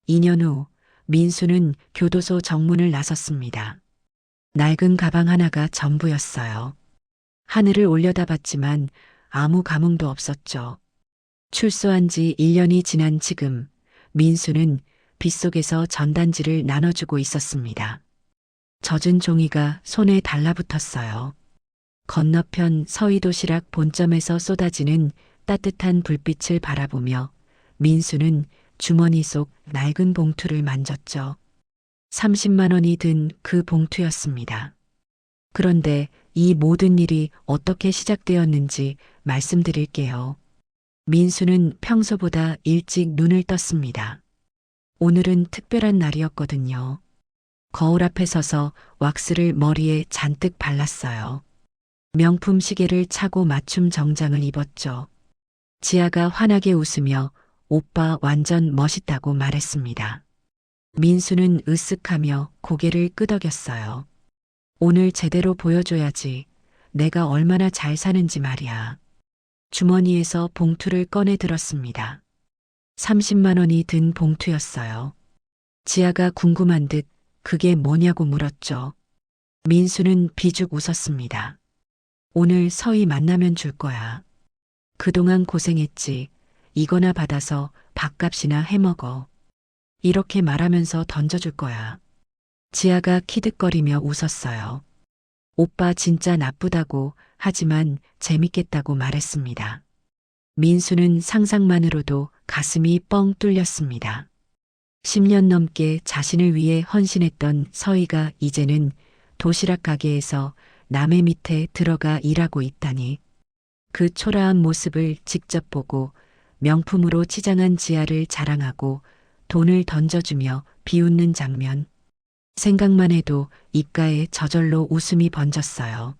2년 후 민수는 교도소 정문을 나섰습니다. 낡은 가방 하나가 전부였어요. 하늘을 올려다봤지만 아무 감흥도 없었죠. 출소한 지 1년이 지난 지금 민수는 빗속에서 전단지를 나눠주고 있었습니다. 젖은 종이가 손에 달라붙었어요. 건너편 서희도시락 본점에서 쏟아지는 따뜻한 불빛을 바라보며 민수는 주머니 속 낡은 봉투를 만졌죠. 30만 원이 든 그 봉투였습니다. 그런데 이 모든 일이 어떻게 시작되었는지 말씀드릴게요. 민수는 평소보다 일찍 눈을 떴습니다. 오늘은 특별한 날이었거든요. 거울 앞에 서서 왁스를 머리에 잔뜩 발랐어요. 명품 시계를 차고 맞춤 정장을 입었죠. 지아가 환하게 웃으며 오빠 완전 멋있다고 말했습니다. 민수는 으쓱하며 고개를 끄덕였어요. 오늘 제대로 보여줘야지. 내가 얼마나 잘 사는지 말이야. 주머니에서 봉투를 꺼내 들었습니다. 30만 원이 든 봉투였어요. 지아가 궁금한 듯 그게 뭐냐고 물었죠. 민수는 비죽 웃었습니다. 오늘 서희 만나면 줄 거야. 그동안 고생했지. 이거나 받아서 밥값이나 해먹어. 이렇게 말하면서 던져줄 거야. 지아가 키득거리며 웃었어요. 오빠 진짜 나쁘다고 하지만 재밌겠다고 말했습니다. 민수는 상상만으로도 가슴이 뻥 뚫렸습니다. 10년 넘게 자신을 위해 헌신했던 서희가 이제는 도시락 가게에서 남의 밑에 들어가 일하고 있다니. 그 초라한 모습을 직접 보고 명품으로 치장한 지아를 자랑하고 돈을 던져주며 비웃는 장면. 생각만 해도 입가에 저절로 웃음이 번졌어요.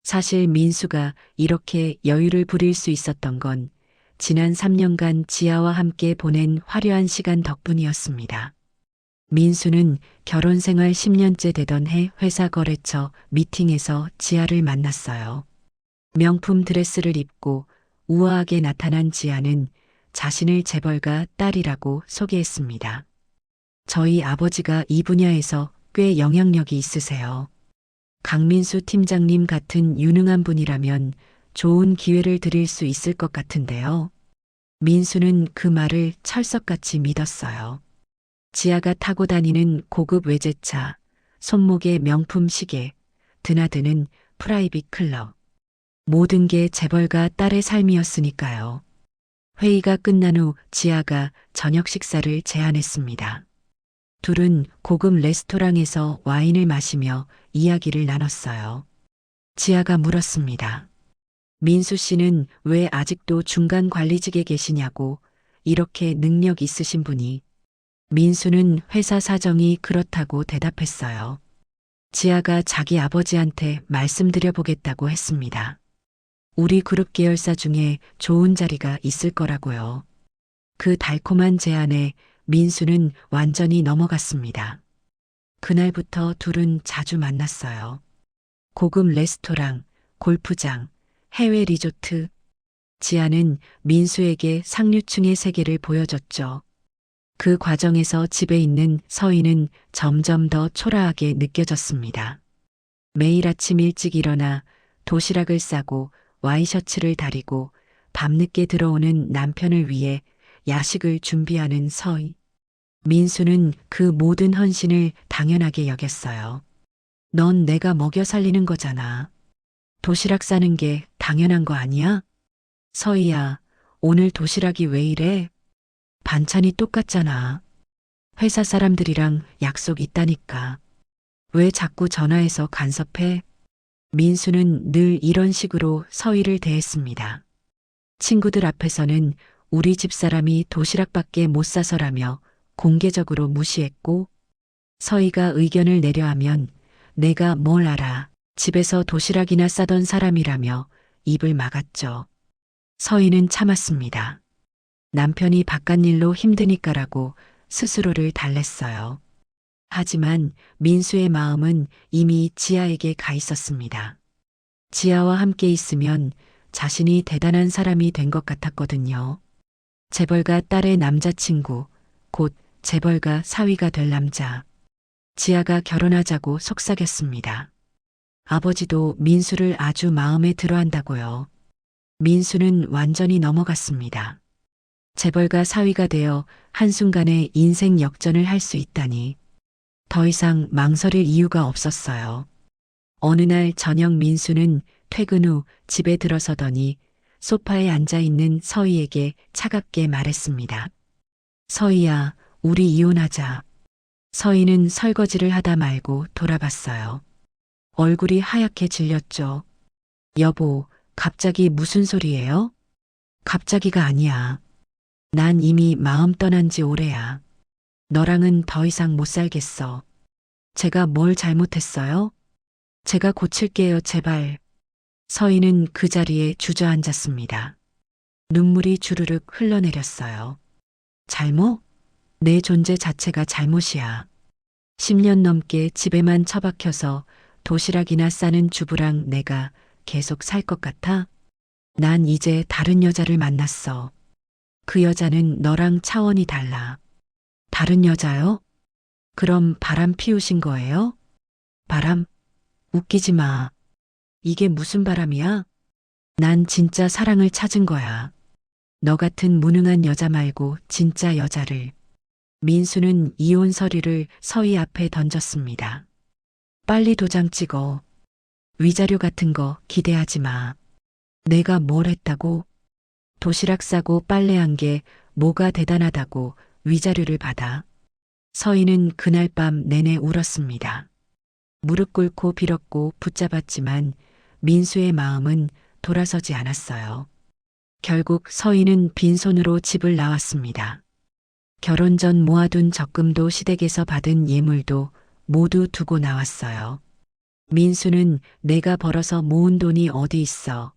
사실 민수가 이렇게 여유를 부릴 수 있었던 건 지난 3년간 지아와 함께 보낸 화려한 시간 덕분이었습니다. 민수는 결혼 생활 10년째 되던 해 회사 거래처 미팅에서 지아를 만났어요. 명품 드레스를 입고 우아하게 나타난 지아는 자신을 재벌가 딸이라고 소개했습니다. 저희 아버지가 이 분야에서 꽤 영향력이 있으세요. 강민수 팀장님 같은 유능한 분이라면 좋은 기회를 드릴 수 있을 것 같은데요. 민수는 그 말을 철석같이 믿었어요. 지아가 타고 다니는 고급 외제차, 손목에 명품 시계, 드나드는 프라이빗 클럽. 모든 게 재벌가 딸의 삶이었으니까요. 회의가 끝난 후 지아가 저녁 식사를 제안했습니다. 둘은 고급 레스토랑에서 와인을 마시며 이야기를 나눴어요. 지아가 물었습니다. 민수 씨는 왜 아직도 중간 관리직에 계시냐고. 이렇게 능력 있으신 분이. 민수는 회사 사정이 그렇다고 대답했어요. 지아가 자기 아버지한테 말씀드려보겠다고 했습니다. 우리 그룹 계열사 중에 좋은 자리가 있을 거라고요. 그 달콤한 제안에 민수는 완전히 넘어갔습니다. 그날부터 둘은 자주 만났어요. 고급 레스토랑, 골프장, 해외 리조트. 지아는 민수에게 상류층의 세계를 보여줬죠. 그 과정에서 집에 있는 서희는 점점 더 초라하게 느껴졌습니다. 매일 아침 일찍 일어나 도시락을 싸고 와이셔츠를 다리고 밤늦게 들어오는 남편을 위해 야식을 준비하는 서희. 민수는 그 모든 헌신을 당연하게 여겼어요. 넌 내가 먹여 살리는 거잖아. 도시락 싸는 게 당연한 거 아니야? 서희야, 오늘 도시락이 왜 이래? 반찬이 똑같잖아. 회사 사람들이랑 약속 있다니까. 왜 자꾸 전화해서 간섭해? 민수는 늘 이런 식으로 서희를 대했습니다. 친구들 앞에서는 우리 집사람이 도시락밖에 못 사서라며 공개적으로 무시했고, 서희가 의견을 내려 하면 내가 뭘 알아. 집에서 도시락이나 싸던 사람이라며 입을 막았죠. 서희는 참았습니다. 남편이 바깥일로 힘드니까라고 스스로를 달랬어요. 하지만 민수의 마음은 이미 지아에게 가 있었습니다. 지아와 함께 있으면 자신이 대단한 사람이 된 것 같았거든요. 재벌가 딸의 남자친구, 곧 재벌가 사위가 될 남자. 지아가 결혼하자고 속삭였습니다. 아버지도 민수를 아주 마음에 들어 한다고요. 민수는 완전히 넘어갔습니다. 재벌가 사위가 되어 한순간에 인생 역전을 할 수 있다니. 더 이상 망설일 이유가 없었어요. 어느 날 저녁 민수는 퇴근 후 집에 들어서더니 소파에 앉아 있는 서희에게 차갑게 말했습니다. 서희야, 우리 이혼하자. 서희는 설거지를 하다 말고 돌아봤어요. 얼굴이 하얗게 질렸죠. 여보, 갑자기 무슨 소리예요? 갑자기가 아니야. 난 이미 마음 떠난 지 오래야. 너랑은 더 이상 못 살겠어. 제가 뭘 잘못했어요? 제가 고칠게요, 제발. 서희는 그 자리에 주저앉았습니다. 눈물이 주르륵 흘러내렸어요. 잘못? 내 존재 자체가 잘못이야. 10년 넘게 집에만 처박혀서 도시락이나 싸는 주부랑 내가 계속 살 것 같아? 난 이제 다른 여자를 만났어. 그 여자는 너랑 차원이 달라. 다른 여자요? 그럼 바람 피우신 거예요? 바람? 웃기지 마. 이게 무슨 바람이야? 난 진짜 사랑을 찾은 거야. 너 같은 무능한 여자 말고 진짜 여자를. 민수는 이혼 서류를 서희 앞에 던졌습니다. 빨리 도장 찍어. 위자료 같은 거 기대하지 마. 내가 뭘 했다고? 도시락 싸고 빨래한 게 뭐가 대단하다고 위자료를 받아. 서희는 그날 밤 내내 울었습니다. 무릎 꿇고 빌었고 붙잡았지만 민수의 마음은 돌아서지 않았어요. 결국 서희는 빈손으로 집을 나왔습니다. 결혼 전 모아둔 적금도 시댁에서 받은 예물도 모두 두고 나왔어요. 민수는 내가 벌어서 모은 돈이 어디 있어.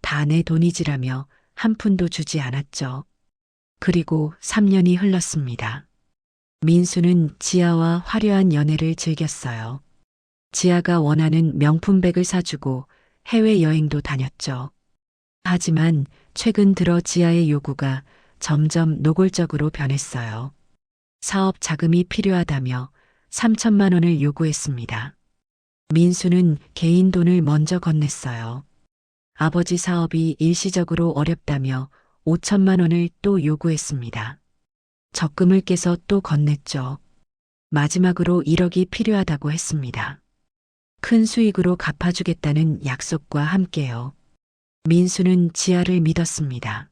다 내 돈이지라며 한 푼도 주지 않았죠. 그리고 3년이 흘렀습니다. 민수는 지아와 화려한 연애를 즐겼어요. 지아가 원하는 명품백을 사주고 해외여행도 다녔죠. 하지만 최근 들어 지아의 요구가 점점 노골적으로 변했어요. 사업 자금이 필요하다며 3천만 원을 요구했습니다. 민수는 개인 돈을 먼저 건넸어요. 아버지 사업이 일시적으로 어렵다며 5천만 원을 또 요구했습니다. 적금을 깨서 또 건넸죠. 마지막으로 1억이 필요하다고 했습니다. 큰 수익으로 갚아주겠다는 약속과 함께요. 민수는 지아를 믿었습니다.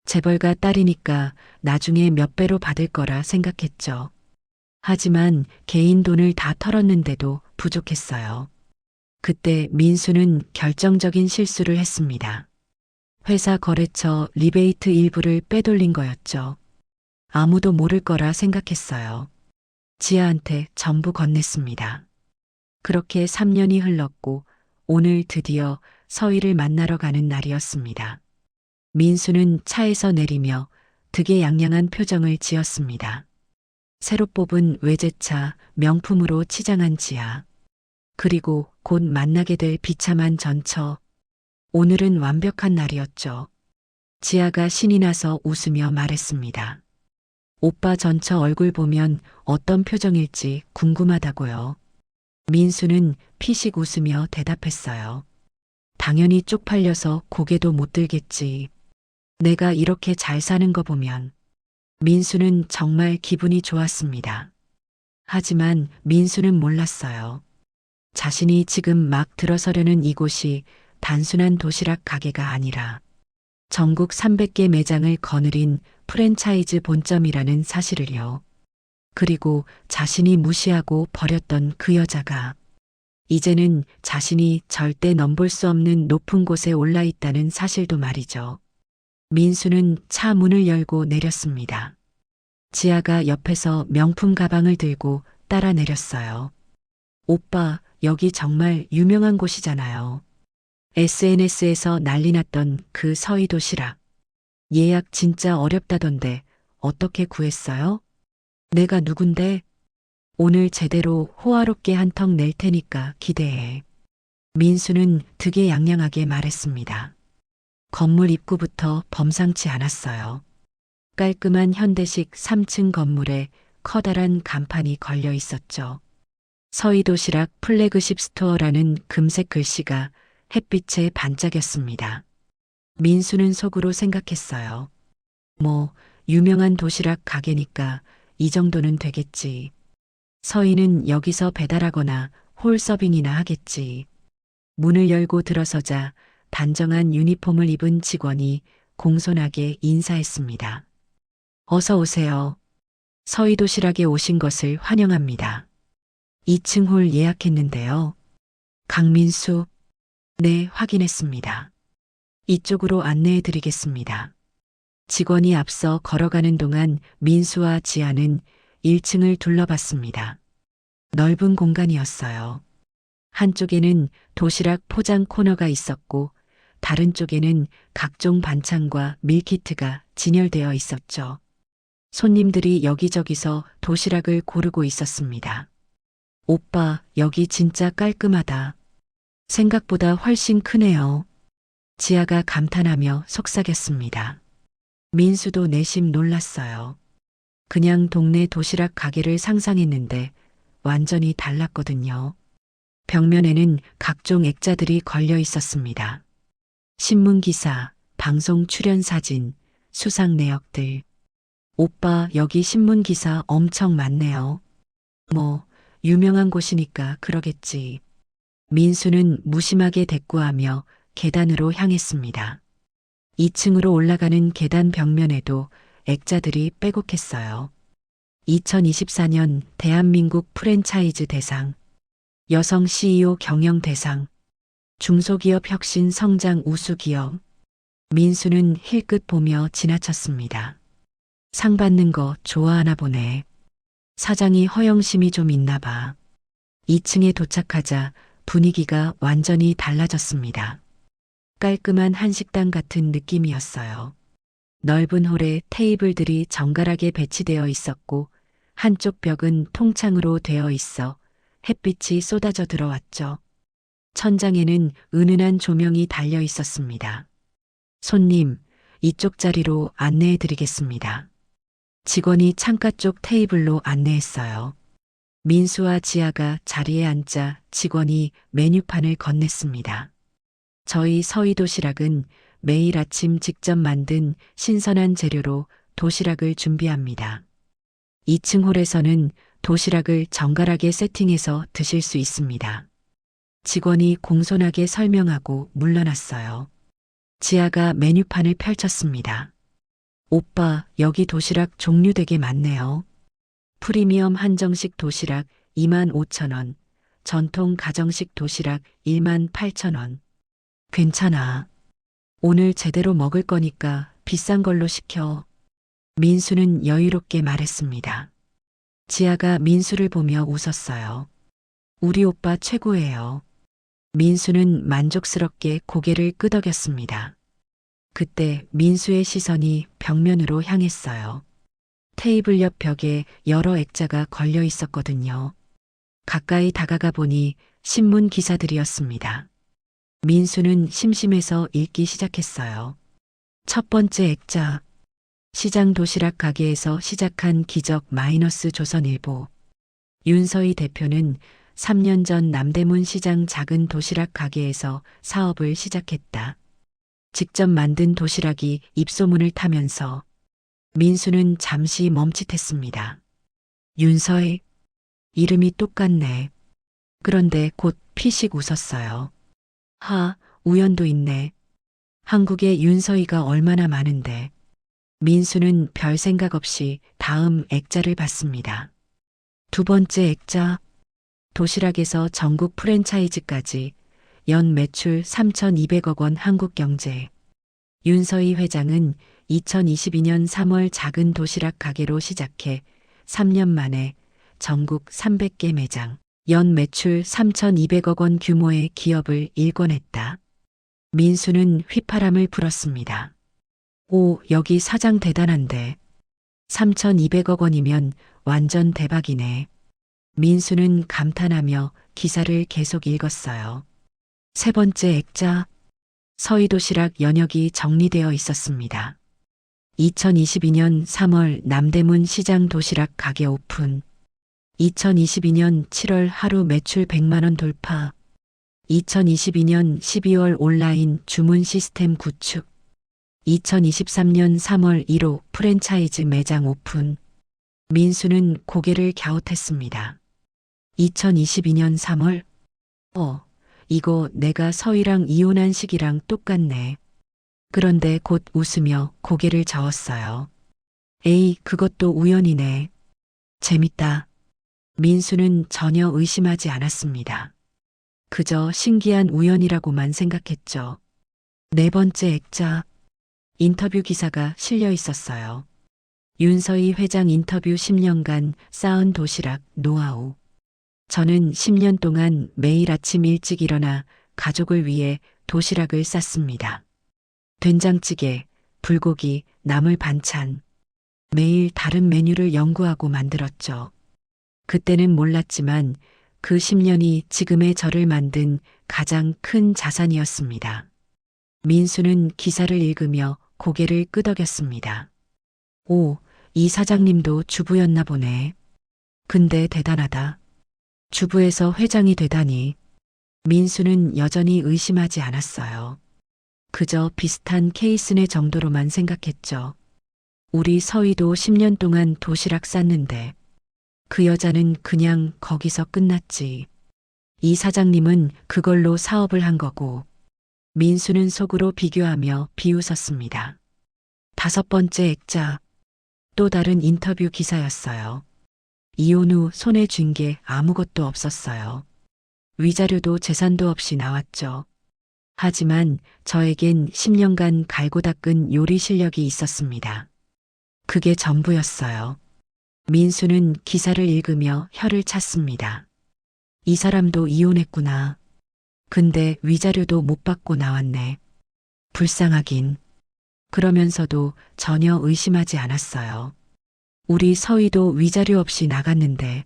재벌가 딸이니까 나중에 몇 배로 받을 거라 생각했죠. 하지만 개인 돈을 다 털었는데도 부족했어요. 그때 민수는 결정적인 실수를 했습니다. 회사 거래처 리베이트 일부를 빼돌린 거였죠. 아무도 모를 거라 생각했어요. 지아한테 전부 건넸습니다. 그렇게 3년이 흘렀고 오늘 드디어 서희를 만나러 가는 날이었습니다. 민수는 차에서 내리며 득에양양한 표정을 지었습니다. 새로 뽑은 외제차 명품으로 치장한 지아. 그리고 곧 만나게 될 비참한 전처. 오늘은 완벽한 날이었죠. 지아가 신이 나서 웃으며 말했습니다. 오빠 전처 얼굴 보면 어떤 표정일지 궁금하다고요. 민수는 피식 웃으며 대답했어요. 당연히 쪽팔려서 고개도 못 들겠지. 내가 이렇게 잘 사는 거 보면. 민수는 정말 기분이 좋았습니다. 하지만 민수는 몰랐어요. 자신이 지금 막 들어서려는 이곳이 단순한 도시락 가게가 아니라 전국 300개 매장을 거느린 프랜차이즈 본점이라는 사실을요. 그리고 자신이 무시하고 버렸던 그 여자가 이제는 자신이 절대 넘볼 수 없는 높은 곳에 올라 있다는 사실도 말이죠. 민수는 차 문을 열고 내렸습니다. 지아가 옆에서 명품 가방을 들고 따라 내렸어요. 오빠, 여기 정말 유명한 곳이잖아요. SNS에서 난리 났던 그 서희 도시락. 예약 진짜 어렵다던데 어떻게 구했어요? 내가 누군데? 오늘 제대로 호화롭게 한턱 낼 테니까 기대해. 민수는 득에양양하게 말했습니다. 건물 입구부터 범상치 않았어요. 깔끔한 현대식 3층 건물에 커다란 간판이 걸려 있었죠. 서희도시락 플래그십 스토어라는 금색 글씨가 햇빛에 반짝였습니다. 민수는 속으로 생각했어요. 뭐, 유명한 도시락 가게니까 이 정도는 되겠지. 서희는 여기서 배달하거나 홀서빙이나 하겠지. 문을 열고 들어서자 단정한 유니폼을 입은 직원이 공손하게 인사했습니다. 어서 오세요. 서희도시락에 오신 것을 환영합니다. 2층 홀 예약했는데요. 강민수. 네, 확인했습니다. 이쪽으로 안내해 드리겠습니다. 직원이 앞서 걸어가는 동안 민수와 지아는 1층을 둘러봤습니다. 넓은 공간이었어요. 한쪽에는 도시락 포장 코너가 있었고 다른 쪽에는 각종 반찬과 밀키트가 진열되어 있었죠. 손님들이 여기저기서 도시락을 고르고 있었습니다. 오빠, 여기 진짜 깔끔하다. 생각보다 훨씬 크네요. 지아가 감탄하며 속삭였습니다. 민수도 내심 놀랐어요. 그냥 동네 도시락 가게를 상상했는데 완전히 달랐거든요. 벽면에는 각종 액자들이 걸려 있었습니다. 신문기사, 방송 출연 사진, 수상 내역들. 오빠, 여기 신문기사 엄청 많네요. 뭐, 유명한 곳이니까 그러겠지. 민수는 무심하게 대꾸하며 계단으로 향했습니다. 2층으로 올라가는 계단 벽면에도 액자들이 빼곡했어요. 2024년 대한민국 프랜차이즈 대상, 여성 CEO 경영 대상, 중소기업 혁신 성장 우수기업. 민수는 힐끗 보며 지나쳤습니다. 상 받는 거 좋아하나 보네. 사장이 허영심이 좀 있나 봐. 2층에 도착하자 분위기가 완전히 달라졌습니다. 깔끔한 한식당 같은 느낌이었어요. 넓은 홀에 테이블들이 정갈하게 배치되어 있었고 한쪽 벽은 통창으로 되어 있어 햇빛이 쏟아져 들어왔죠. 천장에는 은은한 조명이 달려 있었습니다. 손님, 이쪽 자리로 안내해 드리겠습니다. 직원이 창가 쪽 테이블로 안내했어요. 민수와 지아가 자리에 앉자 직원이 메뉴판을 건넸습니다. 저희 서희도시락은 매일 아침 직접 만든 신선한 재료로 도시락을 준비합니다. 2층 홀에서는 도시락을 정갈하게 세팅해서 드실 수 있습니다. 직원이 공손하게 설명하고 물러났어요. 지아가 메뉴판을 펼쳤습니다. 오빠, 여기 도시락 종류 되게 많네요. 프리미엄 한정식 도시락 25,000원, 전통 가정식 도시락 18,000원. 괜찮아. 오늘 제대로 먹을 거니까 비싼 걸로 시켜. 민수는 여유롭게 말했습니다. 지아가 민수를 보며 웃었어요. 우리 오빠 최고예요. 민수는 만족스럽게 고개를 끄덕였습니다. 그때 민수의 시선이 벽면으로 향했어요. 테이블 옆 벽에 여러 액자가 걸려 있었거든요. 가까이 다가가 보니 신문 기사들이었습니다. 민수는 심심해서 읽기 시작했어요. 첫 번째 액자. 시장 도시락 가게에서 시작한 기적 마이너스 조선일보. 윤서희 대표는 3년 전 남대문 시장 작은 도시락 가게에서 사업을 시작했다. 직접 만든 도시락이 입소문을 타면서 민수는 잠시 멈칫했습니다. 윤서희, 이름이 똑같네. 그런데 곧 피식 웃었어요. 하, 우연도 있네. 한국에 윤서희가 얼마나 많은데. 민수는 별 생각 없이 다음 액자를 봤습니다. 두 번째 액자. 도시락에서 전국 프랜차이즈까지 연 매출 3,200억 원 한국경제. 윤서희 회장은 2022년 3월 작은 도시락 가게로 시작해 3년 만에 전국 300개 매장, 연 매출 3,200억 원 규모의 기업을 일궈냈다. 민수는 휘파람을 불었습니다. 오, 여기 사장 대단한데. 3,200억 원이면 완전 대박이네. 민수는 감탄하며 기사를 계속 읽었어요. 세 번째 액자. 서희도시락 연역이 정리되어 있었습니다. 2022년 3월 남대문 시장 도시락 가게 오픈. 2022년 7월 하루 매출 100만 원 돌파. 2022년 12월 온라인 주문 시스템 구축. 2023년 3월 1호 프랜차이즈 매장 오픈. 민수는 고개를 갸웃했습니다. 2022년 3월, 이거 내가 서희랑 이혼한 시기랑 똑같네. 그런데 곧 웃으며 고개를 저었어요. 에이, 그것도 우연이네. 재밌다. 민수는 전혀 의심하지 않았습니다. 그저 신기한 우연이라고만 생각했죠. 네 번째 액자. 인터뷰 기사가 실려 있었어요. 윤서희 회장 인터뷰 10년간 쌓은 도시락 노하우. 저는 10년 동안 매일 아침 일찍 일어나 가족을 위해 도시락을 쌌습니다. 된장찌개, 불고기, 나물 반찬. 매일 다른 메뉴를 연구하고 만들었죠. 그때는 몰랐지만 그 10년이 지금의 저를 만든 가장 큰 자산이었습니다. 민수는 기사를 읽으며 고개를 끄덕였습니다. 오, 이 사장님도 주부였나 보네. 근데 대단하다. 주부에서 회장이 되다니. 민수는 여전히 의심하지 않았어요. 그저 비슷한 케이스네 정도로만 생각했죠. 우리 서희도 10년 동안 도시락 쌌는데 그 여자는 그냥 거기서 끝났지. 이 사장님은 그걸로 사업을 한 거고. 민수는 속으로 비교하며 비웃었습니다. 다섯 번째 액자. 또 다른 인터뷰 기사였어요. 이혼 후 손에 쥔 게 아무것도 없었어요. 위자료도 재산도 없이 나왔죠. 하지만 저에겐 10년간 갈고 닦은 요리 실력이 있었습니다. 그게 전부였어요. 민수는 기사를 읽으며 혀를 찼습니다. 이 사람도 이혼했구나. 근데 위자료도 못 받고 나왔네. 불쌍하긴. 그러면서도 전혀 의심하지 않았어요. 우리 서희도 위자료 없이 나갔는데.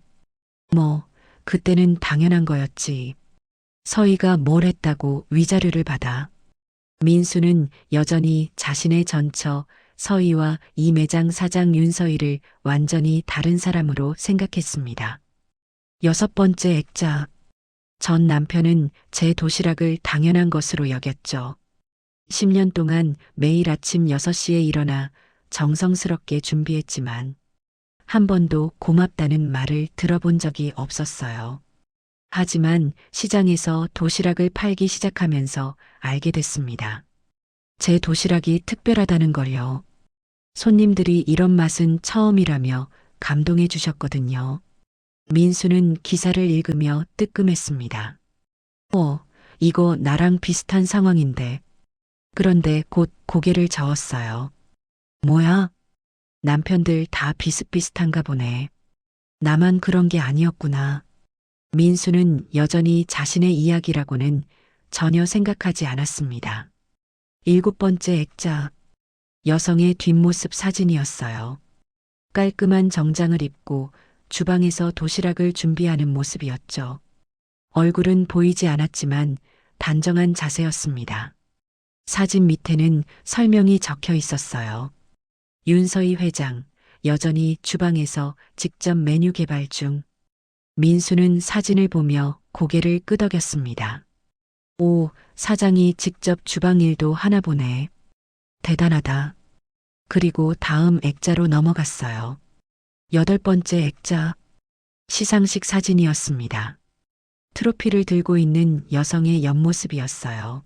그때는 당연한 거였지. 서희가 뭘 했다고 위자료를 받아. 민수는 여전히 자신의 전처 서희와 이 매장 사장 윤서희를 완전히 다른 사람으로 생각했습니다. 여섯 번째 액자. 전 남편은 제 도시락을 당연한 것으로 여겼죠. 10년 동안 매일 아침 6시에 일어나 정성스럽게 준비했지만 한 번도 고맙다는 말을 들어본 적이 없었어요. 하지만 시장에서 도시락을 팔기 시작하면서 알게 됐습니다. 제 도시락이 특별하다는 걸요. 손님들이 이런 맛은 처음이라며 감동해 주셨거든요. 민수는 기사를 읽으며 뜨끔했습니다. 이거 나랑 비슷한 상황인데. 그런데 곧 고개를 저었어요. 뭐야? 남편들 다 비슷비슷한가 보네. 나만 그런 게 아니었구나. 민수는 여전히 자신의 이야기라고는 전혀 생각하지 않았습니다. 일곱 번째 액자. 여성의 뒷모습 사진이었어요. 깔끔한 정장을 입고 주방에서 도시락을 준비하는 모습이었죠. 얼굴은 보이지 않았지만 단정한 자세였습니다. 사진 밑에는 설명이 적혀 있었어요. 윤서희 회장, 여전히 주방에서 직접 메뉴 개발 중. 민수는 사진을 보며 고개를 끄덕였습니다. 오, 사장이 직접 주방 일도 하나 보네. 대단하다. 그리고 다음 액자로 넘어갔어요. 여덟 번째 액자. 시상식 사진이었습니다. 트로피를 들고 있는 여성의 옆모습이었어요.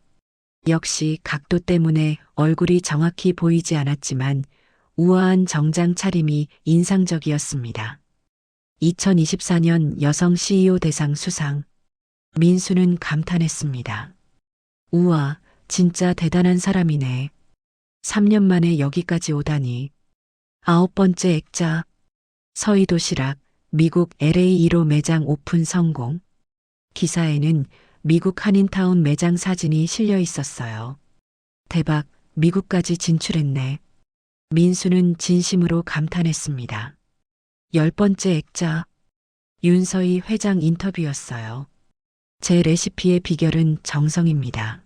역시 각도 때문에 얼굴이 정확히 보이지 않았지만 우아한 정장 차림이 인상적이었습니다. 2024년 여성 CEO 대상 수상. 민수는 감탄했습니다. 우와, 진짜 대단한 사람이네. 3년 만에 여기까지 오다니. 아홉 번째 액자. 서희 도시락, 미국 LA 1호 매장 오픈 성공. 기사에는 미국 한인타운 매장 사진이 실려 있었어요. 대박, 미국까지 진출했네. 민수는 진심으로 감탄했습니다. 열 번째 액자. 윤서희 회장 인터뷰였어요. 제 레시피의 비결은 정성입니다.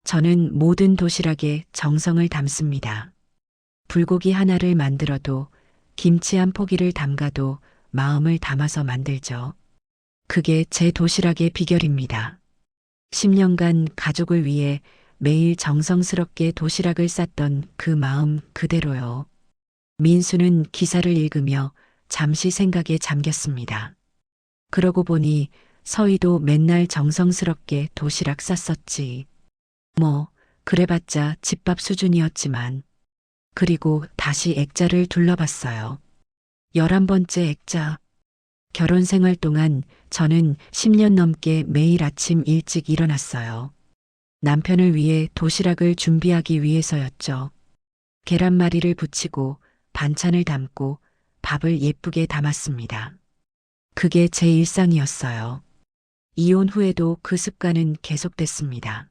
저는 모든 도시락에 정성을 담습니다. 불고기 하나를 만들어도 김치 한 포기를 담가도 마음을 담아서 만들죠. 그게 제 도시락의 비결입니다. 10년간 가족을 위해 매일 정성스럽게 도시락을 쌌던 그 마음 그대로요. 민수는 기사를 읽으며 잠시 생각에 잠겼습니다. 그러고 보니 서희도 맨날 정성스럽게 도시락 쌌었지. 뭐, 그래봤자 집밥 수준이었지만. 그리고 다시 액자를 둘러봤어요. 11번째 액자. 결혼 생활 동안 저는 10년 넘게 매일 아침 일찍 일어났어요. 남편을 위해 도시락을 준비하기 위해서였죠. 계란말이를 부치고 반찬을 담고 밥을 예쁘게 담았습니다. 그게 제 일상이었어요. 이혼 후에도 그 습관은 계속됐습니다.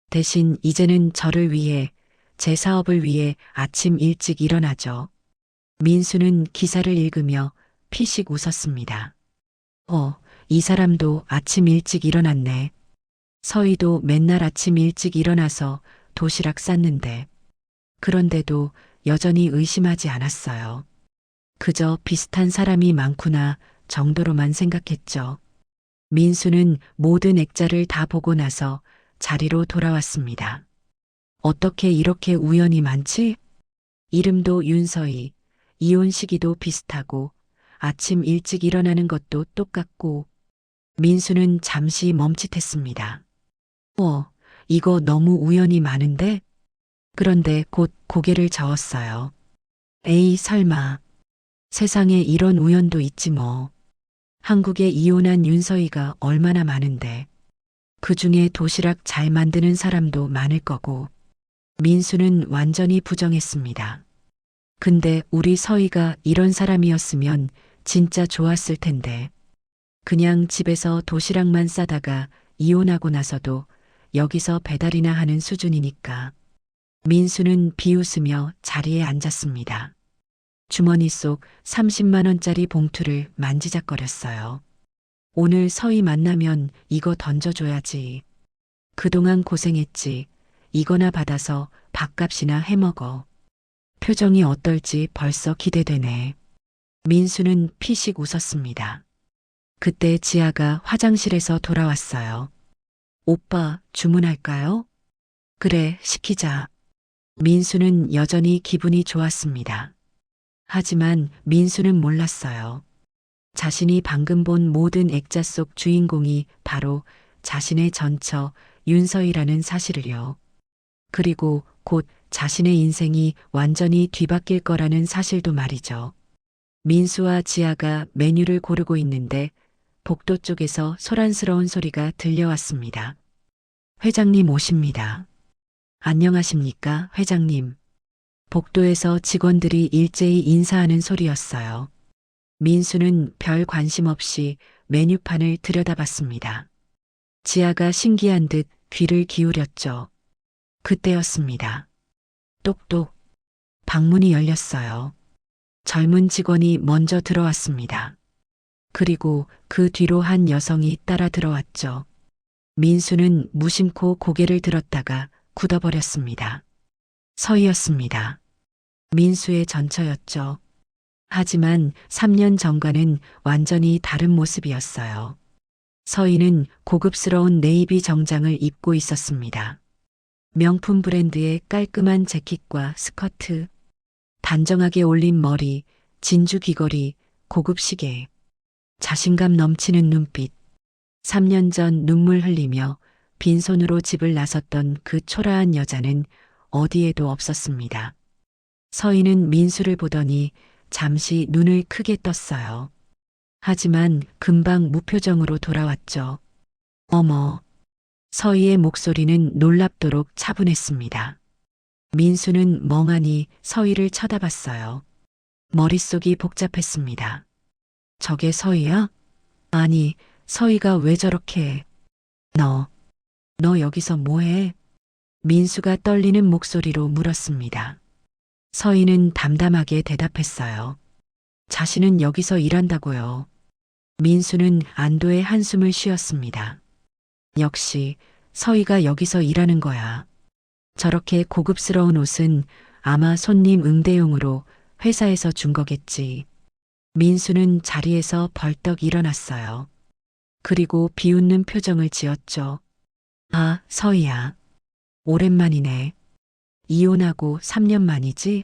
대신 이제는 저를 위해, 제 사업을 위해 아침 일찍 일어나죠. 민수는 기사를 읽으며 피식 웃었습니다. 이 사람도 아침 일찍 일어났네. 서희도 맨날 아침 일찍 일어나서 도시락 쌌는데. 그런데도 여전히 의심하지 않았어요. 그저 비슷한 사람이 많구나 정도로만 생각했죠. 민수는 모든 액자를 다 보고 나서 자리로 돌아왔습니다. 어떻게 이렇게 우연이 많지? 이름도 윤서희, 이혼 시기도 비슷하고 아침 일찍 일어나는 것도 똑같고. 민수는 잠시 멈칫했습니다. 이거 너무 우연이 많은데? 그런데 곧 고개를 저었어요. 에이, 설마. 세상에 이런 우연도 있지 뭐. 한국에 이혼한 윤서희가 얼마나 많은데. 그 중에 도시락 잘 만드는 사람도 많을 거고. 민수는 완전히 부정했습니다. 근데 우리 서희가 이런 사람이었으면 진짜 좋았을 텐데. 그냥 집에서 도시락만 싸다가 이혼하고 나서도 여기서 배달이나 하는 수준이니까. 민수는 비웃으며 자리에 앉았습니다. 주머니 속 30만 원짜리 봉투를 만지작거렸어요. 오늘 서희 만나면 이거 던져줘야지. 그동안 고생했지. 이거나 받아서 밥값이나 해먹어. 표정이 어떨지 벌써 기대되네. 민수는 피식 웃었습니다. 그때 지아가 화장실에서 돌아왔어요. 오빠, 주문할까요? 그래, 시키자. 민수는 여전히 기분이 좋았습니다. 하지만 민수는 몰랐어요. 자신이 방금 본 모든 액자 속 주인공이 바로 자신의 전처 윤서희라는 사실을요. 그리고 곧 자신의 인생이 완전히 뒤바뀔 거라는 사실도 말이죠. 민수와 지아가 메뉴를 고르고 있는데 복도 쪽에서 소란스러운 소리가 들려왔습니다. 회장님 오십니다. 안녕하십니까, 회장님. 복도에서 직원들이 일제히 인사하는 소리였어요. 민수는 별 관심 없이 메뉴판을 들여다봤습니다. 지아가 신기한 듯 귀를 기울였죠. 그때였습니다. 똑똑. 방문이 열렸어요. 젊은 직원이 먼저 들어왔습니다. 그리고 그 뒤로 한 여성이 따라 들어왔죠. 민수는 무심코 고개를 들었다가 굳어버렸습니다. 서희였습니다. 민수의 전처였죠. 하지만 3년 전과는 완전히 다른 모습이었어요. 서희는 고급스러운 네이비 정장을 입고 있었습니다. 명품 브랜드의 깔끔한 재킷과 스커트, 단정하게 올린 머리, 진주 귀걸이, 고급 시계, 자신감 넘치는 눈빛. 3년 전 눈물 흘리며 빈손으로 집을 나섰던 그 초라한 여자는 어디에도 없었습니다. 서희는 민수를 보더니 잠시 눈을 크게 떴어요. 하지만 금방 무표정으로 돌아왔죠. 어머. 서희의 목소리는 놀랍도록 차분했습니다. 민수는 멍하니 서희를 쳐다봤어요. 머릿속이 복잡했습니다. 저게 서희야? 아니, 서희가 왜 저렇게 해? 너 여기서 뭐해? 민수가 떨리는 목소리로 물었습니다. 서희는 담담하게 대답했어요. 자신은 여기서 일한다고요. 민수는 안도의 한숨을 쉬었습니다. 역시 서희가 여기서 일하는 거야. 저렇게 고급스러운 옷은 아마 손님 응대용으로 회사에서 준 거겠지. 민수는 자리에서 벌떡 일어났어요. 그리고 비웃는 표정을 지었죠. 아, 서희야. 오랜만이네. 이혼하고 3년 만이지?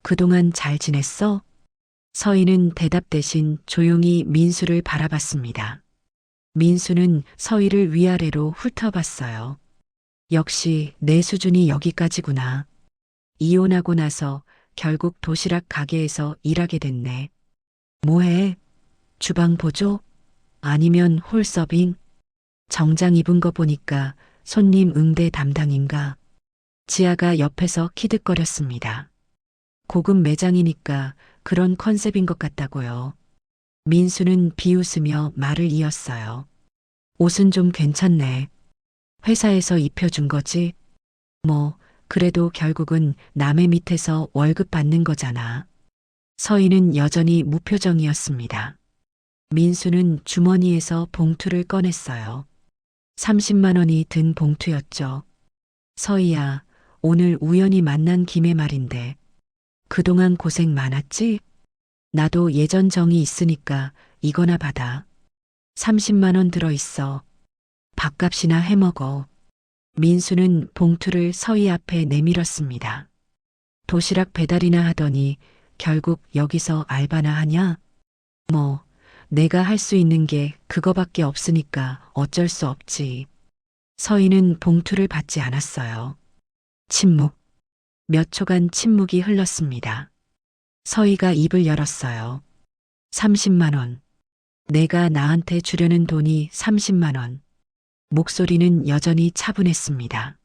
그동안 잘 지냈어? 서희는 대답 대신 조용히 민수를 바라봤습니다. 민수는 서희를 위아래로 훑어봤어요. 역시 내 수준이 여기까지구나. 이혼하고 나서 결국 도시락 가게에서 일하게 됐네. 뭐해? 주방 보조? 아니면 홀서빙? 정장 입은 거 보니까 손님 응대 담당인가? 지아가 옆에서 키득거렸습니다. 고급 매장이니까 그런 컨셉인 것 같다고요. 민수는 비웃으며 말을 이었어요. 옷은 좀 괜찮네. 회사에서 입혀준 거지? 뭐, 그래도 결국은 남의 밑에서 월급 받는 거잖아. 서희는 여전히 무표정이었습니다. 민수는 주머니에서 봉투를 꺼냈어요. 30만 원이 든 봉투였죠. 서희야, 오늘 우연히 만난 김에 말인데, 그동안 고생 많았지? 나도 예전 정이 있으니까 이거나 받아. 30만 원 들어있어. 밥값이나 해먹어. 민수는 봉투를 서희 앞에 내밀었습니다. 도시락 배달이나 하더니 결국 여기서 알바나 하냐? 뭐, 내가 할 수 있는 게 그거밖에 없으니까 어쩔 수 없지. 서희는 봉투를 받지 않았어요. 침묵. 몇 초간 침묵이 흘렀습니다. 서희가 입을 열었어요. 30만 원. 내가 나한테 주려는 돈이 30만 원. 목소리는 여전히 차분했습니다.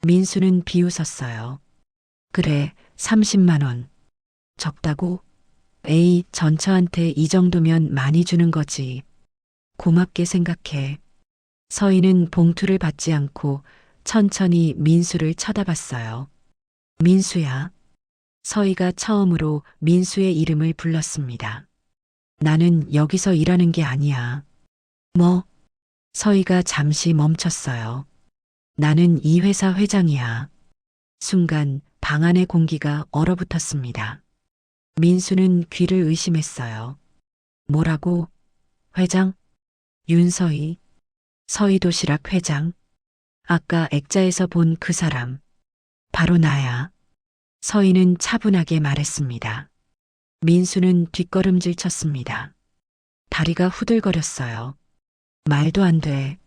민수는 비웃었어요. 그래, 30만 원. 적다고? 에이, 전처한테 이 정도면 많이 주는 거지. 고맙게 생각해. 서희는 봉투를 받지 않고 천천히 민수를 쳐다봤어요. 민수야. 서희가 처음으로 민수의 이름을 불렀습니다. 나는 여기서 일하는 게 아니야. 뭐? 서희가 잠시 멈췄어요. 나는 이 회사 회장이야. 순간 방 안의 공기가 얼어붙었습니다. 민수는 귀를 의심했어요. 뭐라고? 회장? 윤서희. 서희 도시락 회장. 아까 액자에서 본 그 사람. 바로 나야. 서희는 차분하게 말했습니다. 민수는 뒷걸음질 쳤습니다. 다리가 후들거렸어요. 말도 안 돼.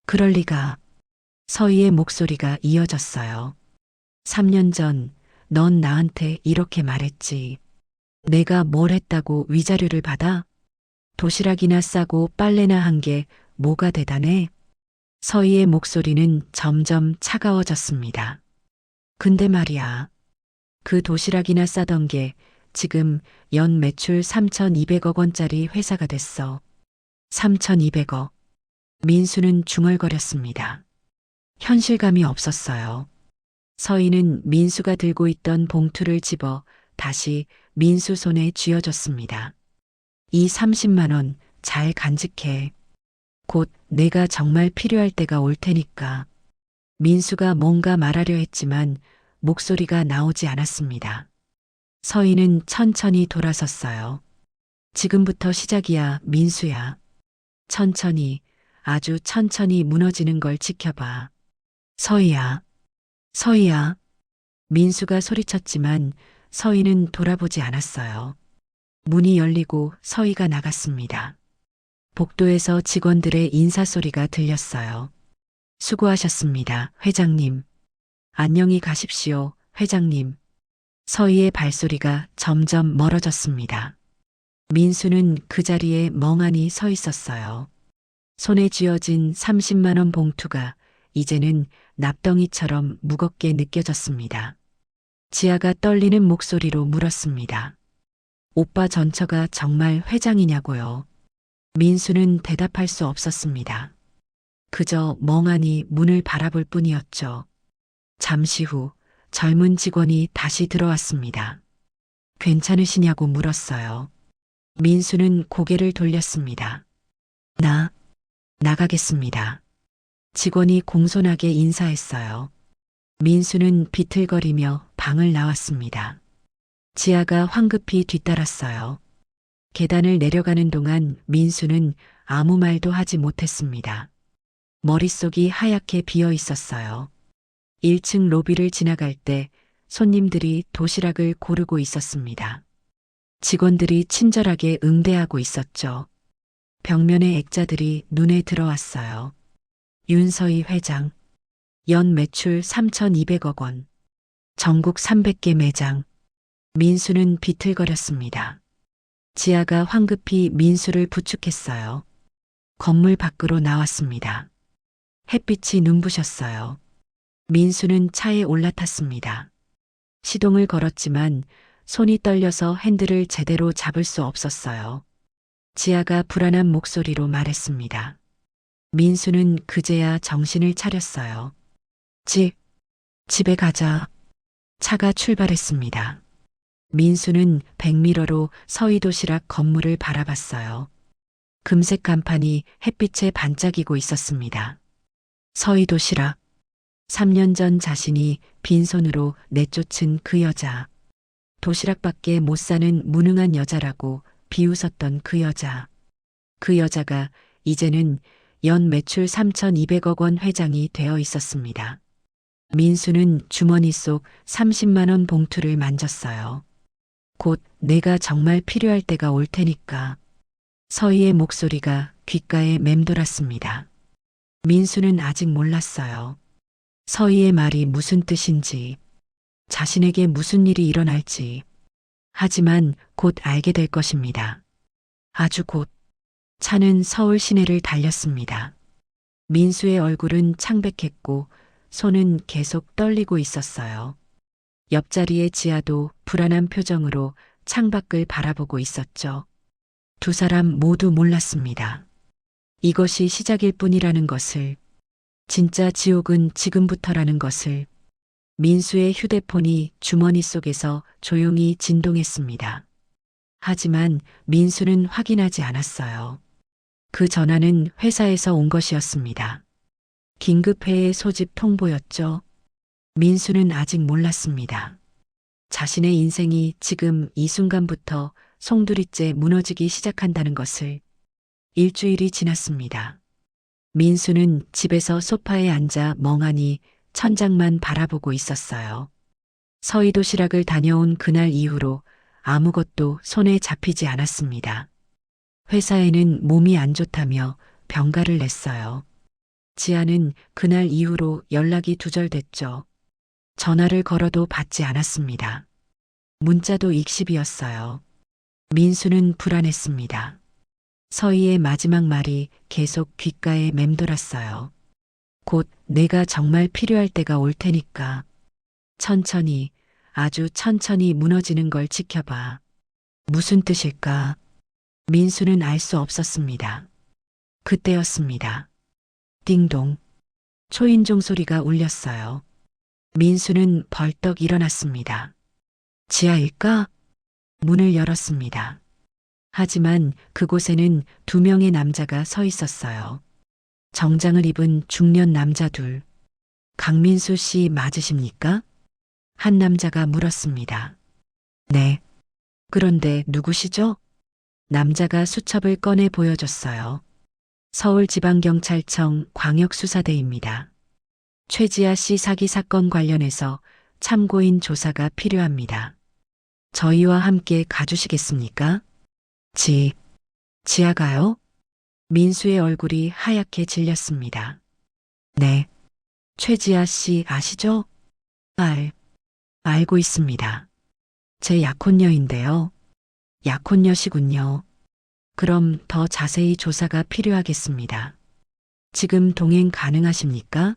그럴 리가. 서희의 목소리가 이어졌어요. 3년 전 넌 나한테 이렇게 말했지. 내가 뭘 했다고 위자료를 받아? 도시락이나 싸고 빨래나 한 게 뭐가 대단해? 서희의 목소리는 점점 차가워졌습니다. 근데 말이야. 그 도시락이나 싸던 게 지금 연 매출 3,200억 원짜리 회사가 됐어. 3,200억. 민수는 중얼거렸습니다. 현실감이 없었어요. 서희는 민수가 들고 있던 봉투를 집어 다시 민수 손에 쥐어줬습니다. 이 30만 원 잘 간직해. 곧 내가 정말 필요할 때가 올 테니까. 민수가 뭔가 말하려 했지만 목소리가 나오지 않았습니다. 서희는 천천히 돌아섰어요. 지금부터 시작이야, 민수야. 천천히, 아주 천천히 무너지는 걸 지켜봐. 서희야, 서희야. 민수가 소리쳤지만 서희는 돌아보지 않았어요. 문이 열리고 서희가 나갔습니다. 복도에서 직원들의 인사소리가 들렸어요. 수고하셨습니다, 회장님. 안녕히 가십시오, 회장님. 서희의 발소리가 점점 멀어졌습니다. 민수는 그 자리에 멍하니 서 있었어요. 손에 쥐어진 30만 원 봉투가 이제는 납덩이처럼 무겁게 느껴졌습니다. 지아가 떨리는 목소리로 물었습니다. 오빠 전처가 정말 회장이냐고요? 민수는 대답할 수 없었습니다. 그저 멍하니 문을 바라볼 뿐이었죠. 잠시 후 젊은 직원이 다시 들어왔습니다. 괜찮으시냐고 물었어요. 민수는 고개를 돌렸습니다. 나가겠습니다. 직원이 공손하게 인사했어요. 민수는 비틀거리며 방을 나왔습니다. 지아가 황급히 뒤따랐어요. 계단을 내려가는 동안 민수는 아무 말도 하지 못했습니다. 머릿속이 하얗게 비어 있었어요. 1층 로비를 지나갈 때 손님들이 도시락을 고르고 있었습니다. 직원들이 친절하게 응대하고 있었죠. 벽면의 액자들이 눈에 들어왔어요. 윤서희 회장, 연 매출 3,200억 원, 전국 300개 매장. 민수는 비틀거렸습니다. 지아가 황급히 민수를 부축했어요. 건물 밖으로 나왔습니다. 햇빛이 눈부셨어요. 민수는 차에 올라탔습니다. 시동을 걸었지만 손이 떨려서 핸들을 제대로 잡을 수 없었어요. 지아가 불안한 목소리로 말했습니다. 민수는 그제야 정신을 차렸어요. 집에 가자. 차가 출발했습니다. 민수는 백미러로 서희도시락 건물을 바라봤어요. 금색 간판이 햇빛에 반짝이고 있었습니다. 서희도시락. 3년 전 자신이 빈손으로 내쫓은 그 여자. 도시락밖에 못 사는 무능한 여자라고 비웃었던 그 여자. 그 여자가 이제는 연 매출 3,200억 원 회장이 되어 있었습니다. 민수는 주머니 속 30만 원 봉투를 만졌어요. 곧 내가 정말 필요할 때가 올 테니까. 서희의 목소리가 귓가에 맴돌았습니다. 민수는 아직 몰랐어요. 서희의 말이 무슨 뜻인지, 자신에게 무슨 일이 일어날지. 하지만 곧 알게 될 것입니다. 아주 곧. 차는 서울 시내를 달렸습니다. 민수의 얼굴은 창백했고 손은 계속 떨리고 있었어요. 옆자리의 지아도 불안한 표정으로 창밖을 바라보고 있었죠. 두 사람 모두 몰랐습니다. 이것이 시작일 뿐이라는 것을, 진짜 지옥은 지금부터라는 것을. 민수의 휴대폰이 주머니 속에서 조용히 진동했습니다. 하지만 민수는 확인하지 않았어요. 그 전화는 회사에서 온 것이었습니다. 긴급회의 소집 통보였죠. 민수는 아직 몰랐습니다. 자신의 인생이 지금 이 순간부터 송두리째 무너지기 시작한다는 것을. 일주일이 지났습니다. 민수는 집에서 소파에 앉아 멍하니 천장만 바라보고 있었어요. 서희도시락을 다녀온 그날 이후로 아무것도 손에 잡히지 않았습니다. 회사에는 몸이 안 좋다며 병가를 냈어요. 지아는 그날 이후로 연락이 두절됐죠. 전화를 걸어도 받지 않았습니다. 문자도 익십이었어요. 민수는 불안했습니다. 서희의 마지막 말이 계속 귓가에 맴돌았어요. 곧 내가 정말 필요할 때가 올 테니까. 천천히, 아주 천천히 무너지는 걸 지켜봐. 무슨 뜻일까? 민수는 알 수 없었습니다. 그때였습니다. 띵동. 초인종 소리가 울렸어요. 민수는 벌떡 일어났습니다. 지하일까? 문을 열었습니다. 하지만 그곳에는 2명의 남자가 서 있었어요. 정장을 입은 중년 남자 둘. 강민수 씨 맞으십니까? 한 남자가 물었습니다. 네. 그런데 누구시죠? 남자가 수첩을 꺼내 보여줬어요. 서울지방경찰청 광역수사대입니다. 최지아 씨 사기 사건 관련해서 참고인 조사가 필요합니다. 저희와 함께 가주시겠습니까? 지아가요? 민수의 얼굴이 하얗게 질렸습니다. 네. 최지아 씨 아시죠? 알고 있습니다. 제 약혼녀인데요. 약혼녀시군요. 그럼 더 자세히 조사가 필요하겠습니다. 지금 동행 가능하십니까?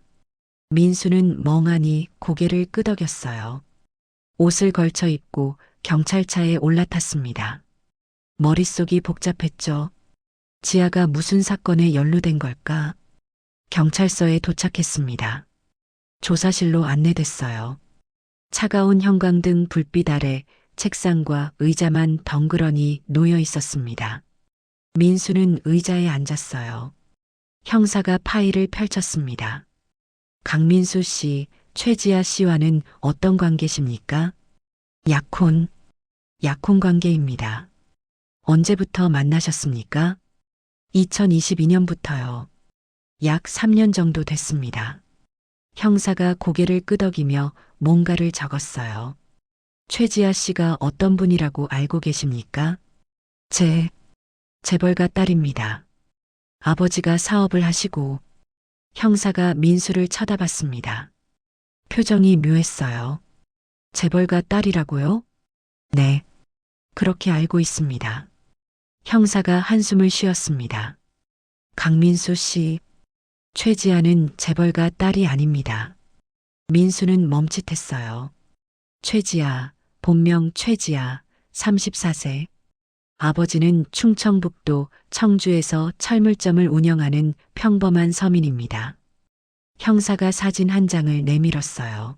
민수는 멍하니 고개를 끄덕였어요. 옷을 걸쳐 입고 경찰차에 올라탔습니다. 머릿속이 복잡했죠. 지아가 무슨 사건에 연루된 걸까? 경찰서에 도착했습니다. 조사실로 안내됐어요. 차가운 형광등 불빛 아래 책상과 의자만 덩그러니 놓여 있었습니다. 민수는 의자에 앉았어요. 형사가 파일을 펼쳤습니다. 강민수 씨, 최지아 씨와는 어떤 관계십니까? 약혼 관계입니다. 언제부터 만나셨습니까? 2022년부터요. 약 3년 정도 됐습니다. 형사가 고개를 끄덕이며 뭔가를 적었어요. 최지아 씨가 어떤 분이라고 알고 계십니까? 재벌가 딸입니다. 아버지가 사업을 하시고 형사가 민수를 쳐다봤습니다. 표정이 묘했어요. 재벌가 딸이라고요? 네, 그렇게 알고 있습니다. 형사가 한숨을 쉬었습니다. 강민수 씨, 최지아는 재벌가 딸이 아닙니다. 민수는 멈칫했어요. 최지아, 본명 최지아, 34세. 아버지는 충청북도 청주에서 철물점을 운영하는 평범한 서민입니다. 형사가 사진 한 장을 내밀었어요.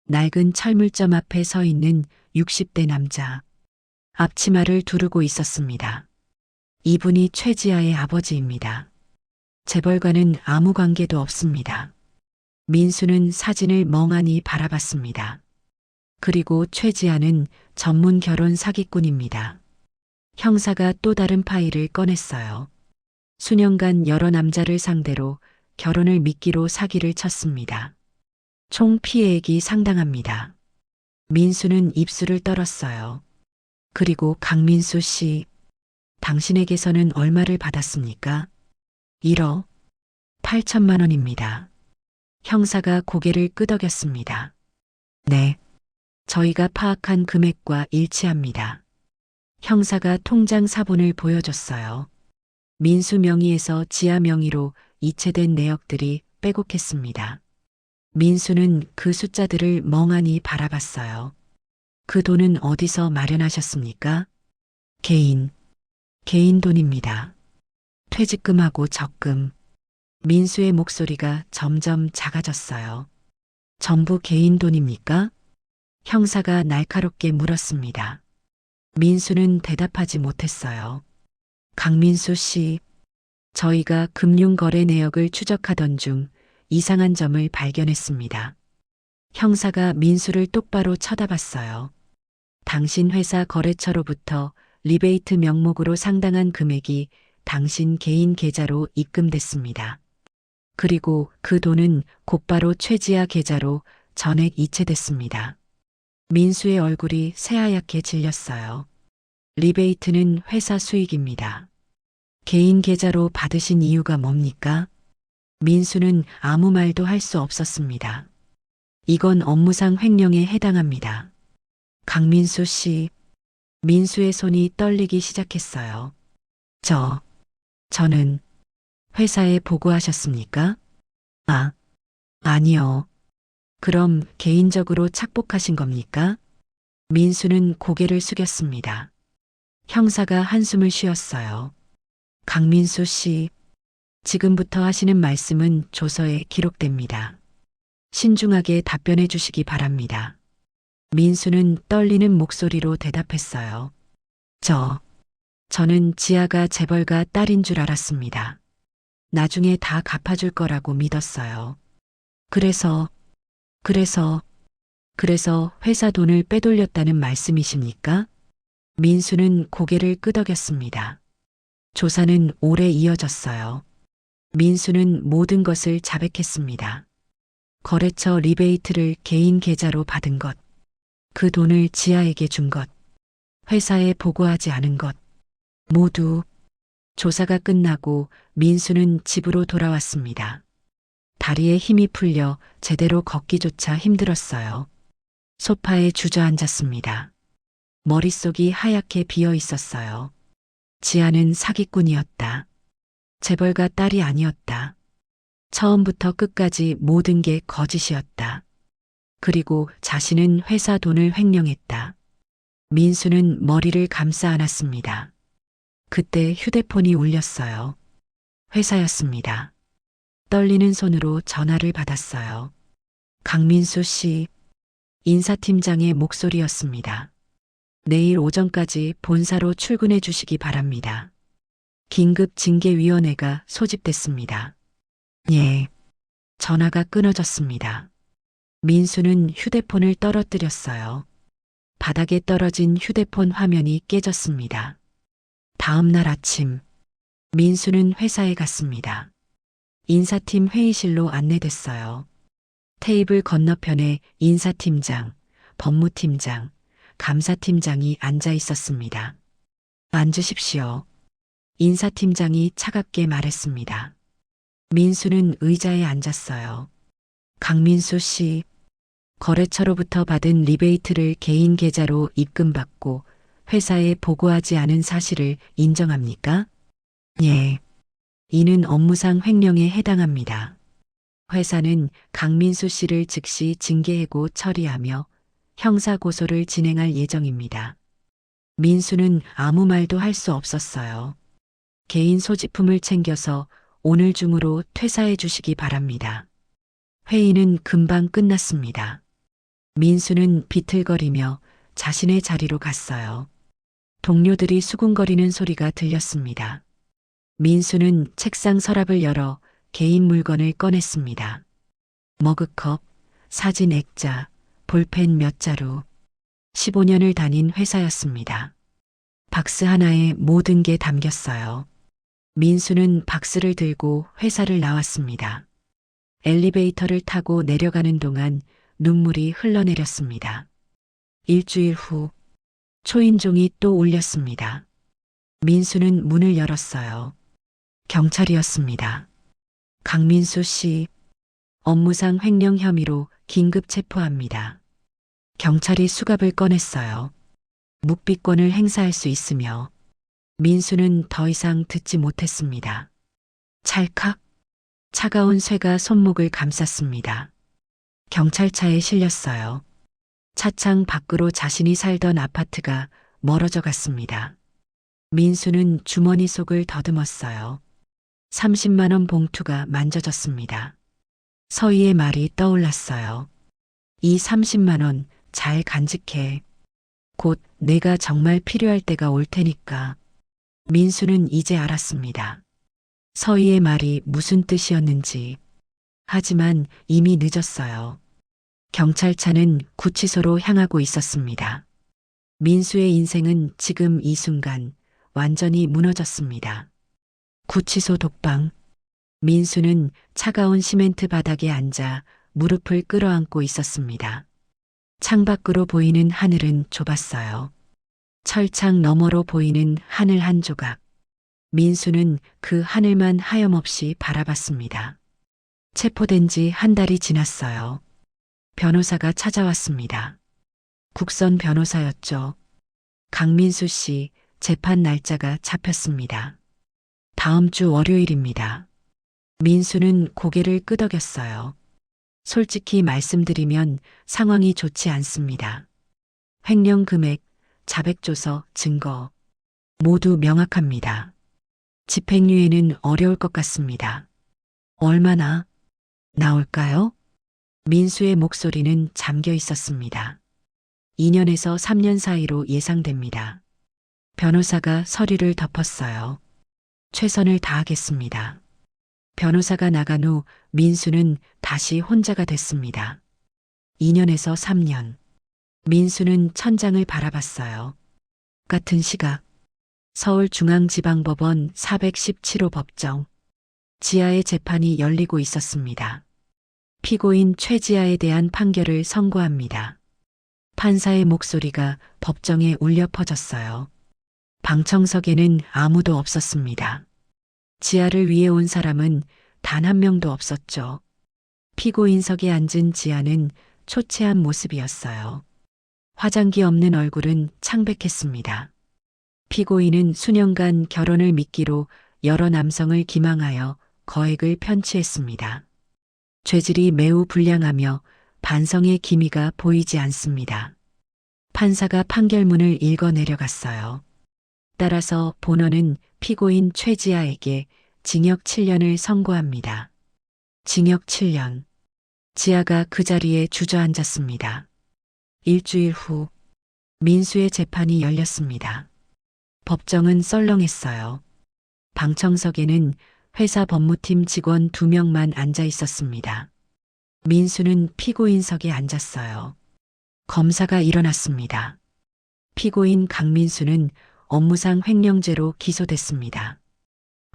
낡은 철물점 앞에 서 있는 60대 남자. 앞치마를 두르고 있었습니다. 이분이 최지아의 아버지입니다. 재벌과는 아무 관계도 없습니다. 민수는 사진을 멍하니 바라봤습니다. 그리고 최지아는 전문 결혼 사기꾼입니다. 형사가 또 다른 파일을 꺼냈어요. 수년간 여러 남자를 상대로 결혼을 미끼로 사기를 쳤습니다. 총 피해액이 상당합니다. 민수는 입술을 떨었어요. 그리고 강민수 씨, 당신에게서는 얼마를 받았습니까? 1억 8천만 원입니다. 형사가 고개를 끄덕였습니다. 네, 저희가 파악한 금액과 일치합니다. 형사가 통장 사본을 보여줬어요. 민수 명의에서 지아 명의로 이체된 내역들이 빼곡했습니다. 민수는 그 숫자들을 멍하니 바라봤어요. 그 돈은 어디서 마련하셨습니까? 개인 돈입니다. 퇴직금하고 적금. 민수의 목소리가 점점 작아졌어요. 전부 개인 돈입니까? 형사가 날카롭게 물었습니다. 민수는 대답하지 못했어요. 강민수 씨, 저희가 금융거래 내역을 추적하던 중 이상한 점을 발견했습니다. 형사가 민수를 똑바로 쳐다봤어요. 당신 회사 거래처로부터 리베이트 명목으로 상당한 금액이 당신 개인 계좌로 입금됐습니다. 그리고 그 돈은 곧바로 최지아 계좌로 전액 이체됐습니다. 민수의 얼굴이 새하얗게 질렸어요. 리베이트는 회사 수익입니다. 개인 계좌로 받으신 이유가 뭡니까? 민수는 아무 말도 할 수 없었습니다. 이건 업무상 횡령에 해당합니다. 강민수 씨, 민수의 손이 떨리기 시작했어요. 저는 회사에 보고하셨습니까? 아니요. 그럼 개인적으로 착복하신 겁니까? 민수는 고개를 숙였습니다. 형사가 한숨을 쉬었어요. 강민수 씨, 지금부터 하시는 말씀은 조서에 기록됩니다. 신중하게 답변해 주시기 바랍니다. 민수는 떨리는 목소리로 대답했어요. 저는 지아가 재벌가 딸인 줄 알았습니다. 나중에 다 갚아줄 거라고 믿었어요. 그래서 회사 돈을 빼돌렸다는 말씀이십니까? 민수는 고개를 끄덕였습니다. 조사는 오래 이어졌어요. 민수는 모든 것을 자백했습니다. 거래처 리베이트를 개인 계좌로 받은 것, 그 돈을 지아에게 준 것, 회사에 보고하지 않은 것, 모두. 조사가 끝나고 민수는 집으로 돌아왔습니다. 다리에 힘이 풀려 제대로 걷기조차 힘들었어요. 소파에 주저앉았습니다. 머릿속이 하얗게 비어 있었어요. 지아는 사기꾼이었다. 재벌가 딸이 아니었다. 처음부터 끝까지 모든 게 거짓이었다. 그리고 자신은 회사 돈을 횡령했다. 민수는 머리를 감싸 안았습니다. 그때 휴대폰이 울렸어요. 회사였습니다. 떨리는 손으로 전화를 받았어요. 강민수 씨, 인사팀장의 목소리였습니다. 내일 오전까지 본사로 출근해 주시기 바랍니다. 긴급 징계위원회가 소집됐습니다. 예. 전화가 끊어졌습니다. 민수는 휴대폰을 떨어뜨렸어요. 바닥에 떨어진 휴대폰 화면이 깨졌습니다. 다음 날 아침, 민수는 회사에 갔습니다. 인사팀 회의실로 안내됐어요. 테이블 건너편에 인사팀장, 법무팀장, 감사팀장이 앉아 있었습니다. 앉으십시오. 인사팀장이 차갑게 말했습니다. 민수는 의자에 앉았어요. 강민수 씨, 거래처로부터 받은 리베이트를 개인 계좌로 입금받고 회사에 보고하지 않은 사실을 인정합니까? 예. 이는 업무상 횡령에 해당합니다. 회사는 강민수 씨를 즉시 징계해고 처리하며 형사고소를 진행할 예정입니다. 민수는 아무 말도 할 수 없었어요. 개인 소지품을 챙겨서 오늘 중으로 퇴사해 주시기 바랍니다. 회의는 금방 끝났습니다. 민수는 비틀거리며 자신의 자리로 갔어요. 동료들이 수군거리는 소리가 들렸습니다. 민수는 책상 서랍을 열어 개인 물건을 꺼냈습니다. 머그컵, 사진 액자, 볼펜 몇 자루. 15년을 다닌 회사였습니다. 박스 하나에 모든 게 담겼어요. 민수는 박스를 들고 회사를 나왔습니다. 엘리베이터를 타고 내려가는 동안 눈물이 흘러내렸습니다. 일주일 후, 초인종이 또 울렸습니다. 민수는 문을 열었어요. 경찰이었습니다. 강민수 씨, 업무상 횡령 혐의로 긴급 체포합니다. 경찰이 수갑을 꺼냈어요. 묵비권을 행사할 수 있으며 민수는 더 이상 듣지 못했습니다. 찰칵, 차가운 쇠가 손목을 감쌌습니다. 경찰차에 실렸어요. 차창 밖으로 자신이 살던 아파트가 멀어져 갔습니다. 민수는 주머니 속을 더듬었어요. 30만 원 봉투가 만져졌습니다. 서희의 말이 떠올랐어요. 이 30만 원 잘 간직해. 곧 내가 정말 필요할 때가 올 테니까. 민수는 이제 알았습니다. 서희의 말이 무슨 뜻이었는지. 하지만 이미 늦었어요. 경찰차는 구치소로 향하고 있었습니다. 민수의 인생은 지금 이 순간 완전히 무너졌습니다. 구치소 독방. 민수는 차가운 시멘트 바닥에 앉아 무릎을 끌어안고 있었습니다. 창밖으로 보이는 하늘은 좁았어요. 철창 너머로 보이는 하늘 한 조각. 민수는 그 하늘만 하염없이 바라봤습니다. 체포된 지 한 달이 지났어요. 변호사가 찾아왔습니다. 국선 변호사였죠. 강민수 씨 재판 날짜가 잡혔습니다. 다음 주 월요일입니다. 민수는 고개를 끄덕였어요. 솔직히 말씀드리면 상황이 좋지 않습니다. 횡령 금액, 자백조서, 증거 모두 명확합니다. 집행유예는 어려울 것 같습니다. 얼마나 나올까요? 민수의 목소리는 잠겨 있었습니다. 2년에서 3년 사이로 예상됩니다. 변호사가 서류를 덮었어요. 최선을 다하겠습니다. 변호사가 나간 후 민수는 다시 혼자가 됐습니다. 2년에서 3년. 민수는 천장을 바라봤어요. 같은 시각. 서울중앙지방법원 417호 법정. 지아의 재판이 열리고 있었습니다. 피고인 최지아에 대한 판결을 선고합니다. 판사의 목소리가 법정에 울려 퍼졌어요. 방청석에는 아무도 없었습니다. 지아를 위해 온 사람은 단 한 명도 없었죠. 피고인석에 앉은 지아는 초췌한 모습이었어요. 화장기 없는 얼굴은 창백했습니다. 피고인은 수년간 결혼을 미끼로 여러 남성을 기망하여 거액을 편취했습니다. 죄질이 매우 불량하며 반성의 기미가 보이지 않습니다. 판사가 판결문을 읽어 내려갔어요. 따라서 본원은 피고인 최지아에게 징역 7년을 선고합니다. 징역 7년. 지아가 그 자리에 주저앉았습니다. 일주일 후 민수의 재판이 열렸습니다. 법정은 썰렁했어요. 방청석에는 회사 법무팀 직원 2명만 앉아 있었습니다. 민수는 피고인석에 앉았어요. 검사가 일어났습니다. 피고인 강민수는 업무상 횡령죄로 기소됐습니다.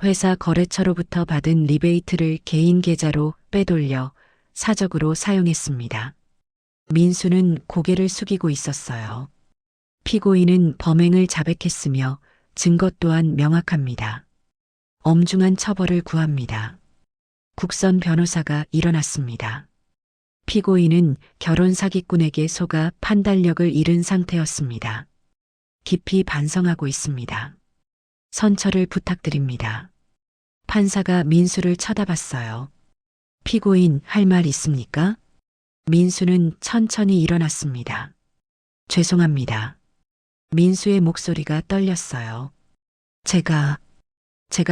회사 거래처로부터 받은 리베이트를 개인 계좌로 빼돌려 사적으로 사용했습니다. 민수는 고개를 숙이고 있었어요. 피고인은 범행을 자백했으며 증거 또한 명확합니다. 엄중한 처벌을 구합니다. 국선 변호사가 일어났습니다. 피고인은 결혼 사기꾼에게 속아 판단력을 잃은 상태였습니다. 깊이 반성하고 있습니다. 선처를 부탁드립니다. 판사가 민수를 쳐다봤어요. 피고인 할 말 있습니까? 민수는 천천히 일어났습니다. 죄송합니다. 민수의 목소리가 떨렸어요. 제가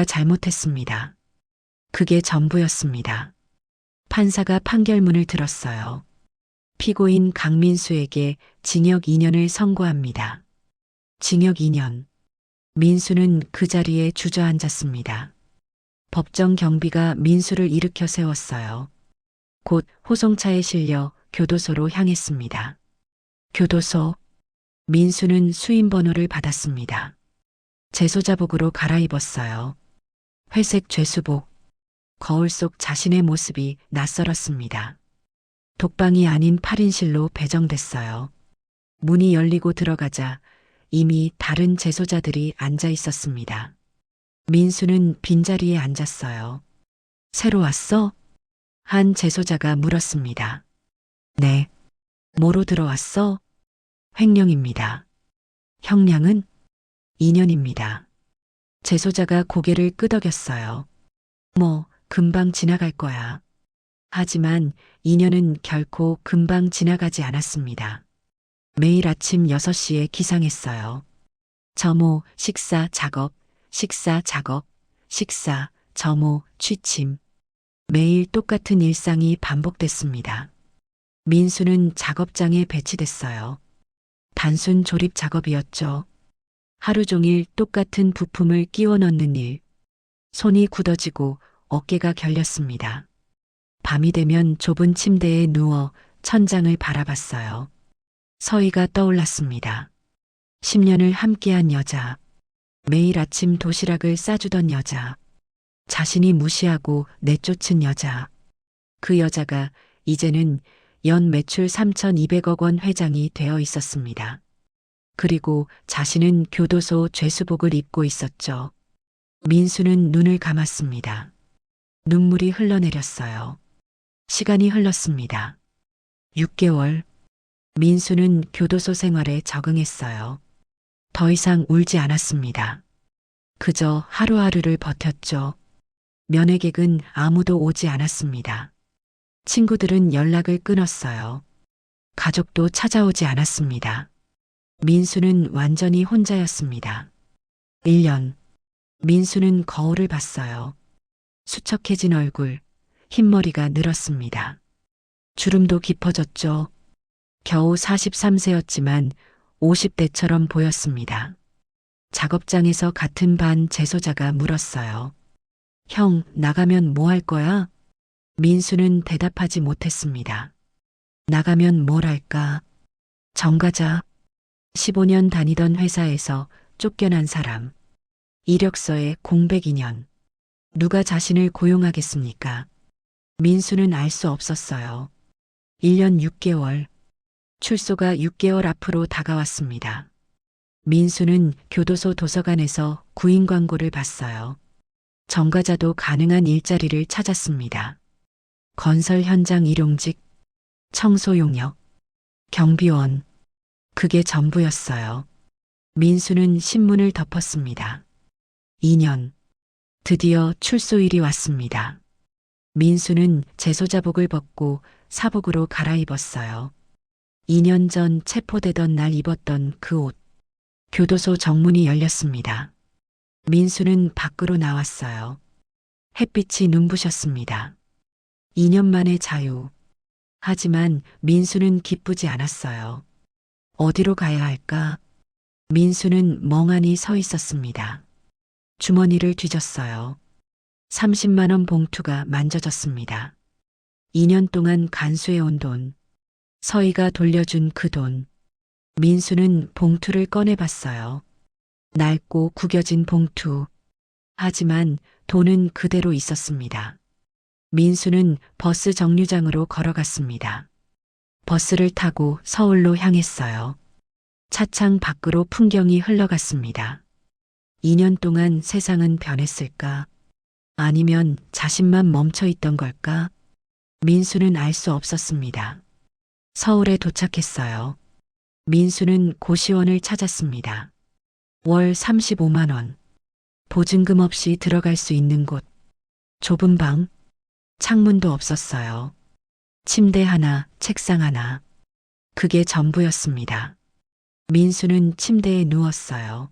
잘못했습니다. 그게 전부였습니다. 판사가 판결문을 들었어요. 피고인 강민수에게 징역 2년을 선고합니다. 징역 2년. 민수는 그 자리에 주저앉았습니다. 법정 경비가 민수를 일으켜 세웠어요. 곧 호송차에 실려 교도소로 향했습니다. 교도소. 민수는 수임번호를 받았습니다. 재소자복으로 갈아입었어요. 회색 죄수복. 거울 속 자신의 모습이 낯설었습니다. 독방이 아닌 8인실로 배정됐어요. 문이 열리고 들어가자 이미 다른 재소자들이 앉아 있었습니다. 민수는 빈자리에 앉았어요. 새로 왔어? 한 재소자가 물었습니다. 네. 뭐로 들어왔어? 횡령입니다. 형량은? 2년입니다. 재소자가 고개를 끄덕였어요. 뭐, 금방 지나갈 거야. 하지만 2년은 결코 금방 지나가지 않았습니다. 매일 아침 6시에 기상했어요. 점호, 식사, 작업, 식사, 작업, 식사, 점호, 취침. 매일 똑같은 일상이 반복됐습니다. 민수는 작업장에 배치됐어요. 단순 조립 작업이었죠. 하루 종일 똑같은 부품을 끼워 넣는 일. 손이 굳어지고 어깨가 결렸습니다. 밤이 되면 좁은 침대에 누워 천장을 바라봤어요. 서희가 떠올랐습니다. 10년을 함께한 여자. 매일 아침 도시락을 싸주던 여자. 자신이 무시하고 내쫓은 여자. 그 여자가 이제는 연 매출 3,200억 원 회장이 되어 있었습니다. 그리고 자신은 교도소 죄수복을 입고 있었죠. 민수는 눈을 감았습니다. 눈물이 흘러내렸어요. 시간이 흘렀습니다. 6개월. 민수는 교도소 생활에 적응했어요. 더 이상 울지 않았습니다. 그저 하루하루를 버텼죠. 면회객은 아무도 오지 않았습니다. 친구들은 연락을 끊었어요. 가족도 찾아오지 않았습니다. 민수는 완전히 혼자였습니다. 1년. 민수는 거울을 봤어요. 수척해진 얼굴, 흰머리가 늘었습니다. 주름도 깊어졌죠. 겨우 43세였지만 50대처럼 보였습니다. 작업장에서 같은 반 재소자가 물었어요. 형, 나가면 뭐 할 거야? 민수는 대답하지 못했습니다. 나가면 뭘 할까? 정가자. 15년 다니던 회사에서 쫓겨난 사람. 이력서에 공백 2년. 누가 자신을 고용하겠습니까? 민수는 알 수 없었어요. 1년 6개월. 출소가 6개월 앞으로 다가왔습니다. 민수는 교도소 도서관에서 구인 광고를 봤어요. 정가자도 가능한 일자리를 찾았습니다. 건설 현장 일용직, 청소 용역, 경비원. 그게 전부였어요. 민수는 신문을 덮었습니다. 2년. 드디어 출소일이 왔습니다. 민수는 재소자복을 벗고 사복으로 갈아입었어요. 2년 전 체포되던 날 입었던 그 옷. 교도소 정문이 열렸습니다. 민수는 밖으로 나왔어요. 햇빛이 눈부셨습니다. 2년 만의 자유. 하지만 민수는 기쁘지 않았어요. 어디로 가야 할까? 민수는 멍하니 서 있었습니다. 주머니를 뒤졌어요. 30만 원 봉투가 만져졌습니다. 2년 동안 간수해온 돈, 서희가 돌려준 그 돈. 민수는 봉투를 꺼내봤어요. 낡고 구겨진 봉투. 하지만 돈은 그대로 있었습니다. 민수는 버스 정류장으로 걸어갔습니다. 버스를 타고 서울로 향했어요. 차창 밖으로 풍경이 흘러갔습니다. 2년 동안 세상은 변했을까? 아니면 자신만 멈춰 있던 걸까? 민수는 알 수 없었습니다. 서울에 도착했어요. 민수는 고시원을 찾았습니다. 월 35만 원. 보증금 없이 들어갈 수 있는 곳. 좁은 방. 창문도 없었어요. 침대 하나, 책상 하나. 그게 전부였습니다. 민수는 침대에 누웠어요.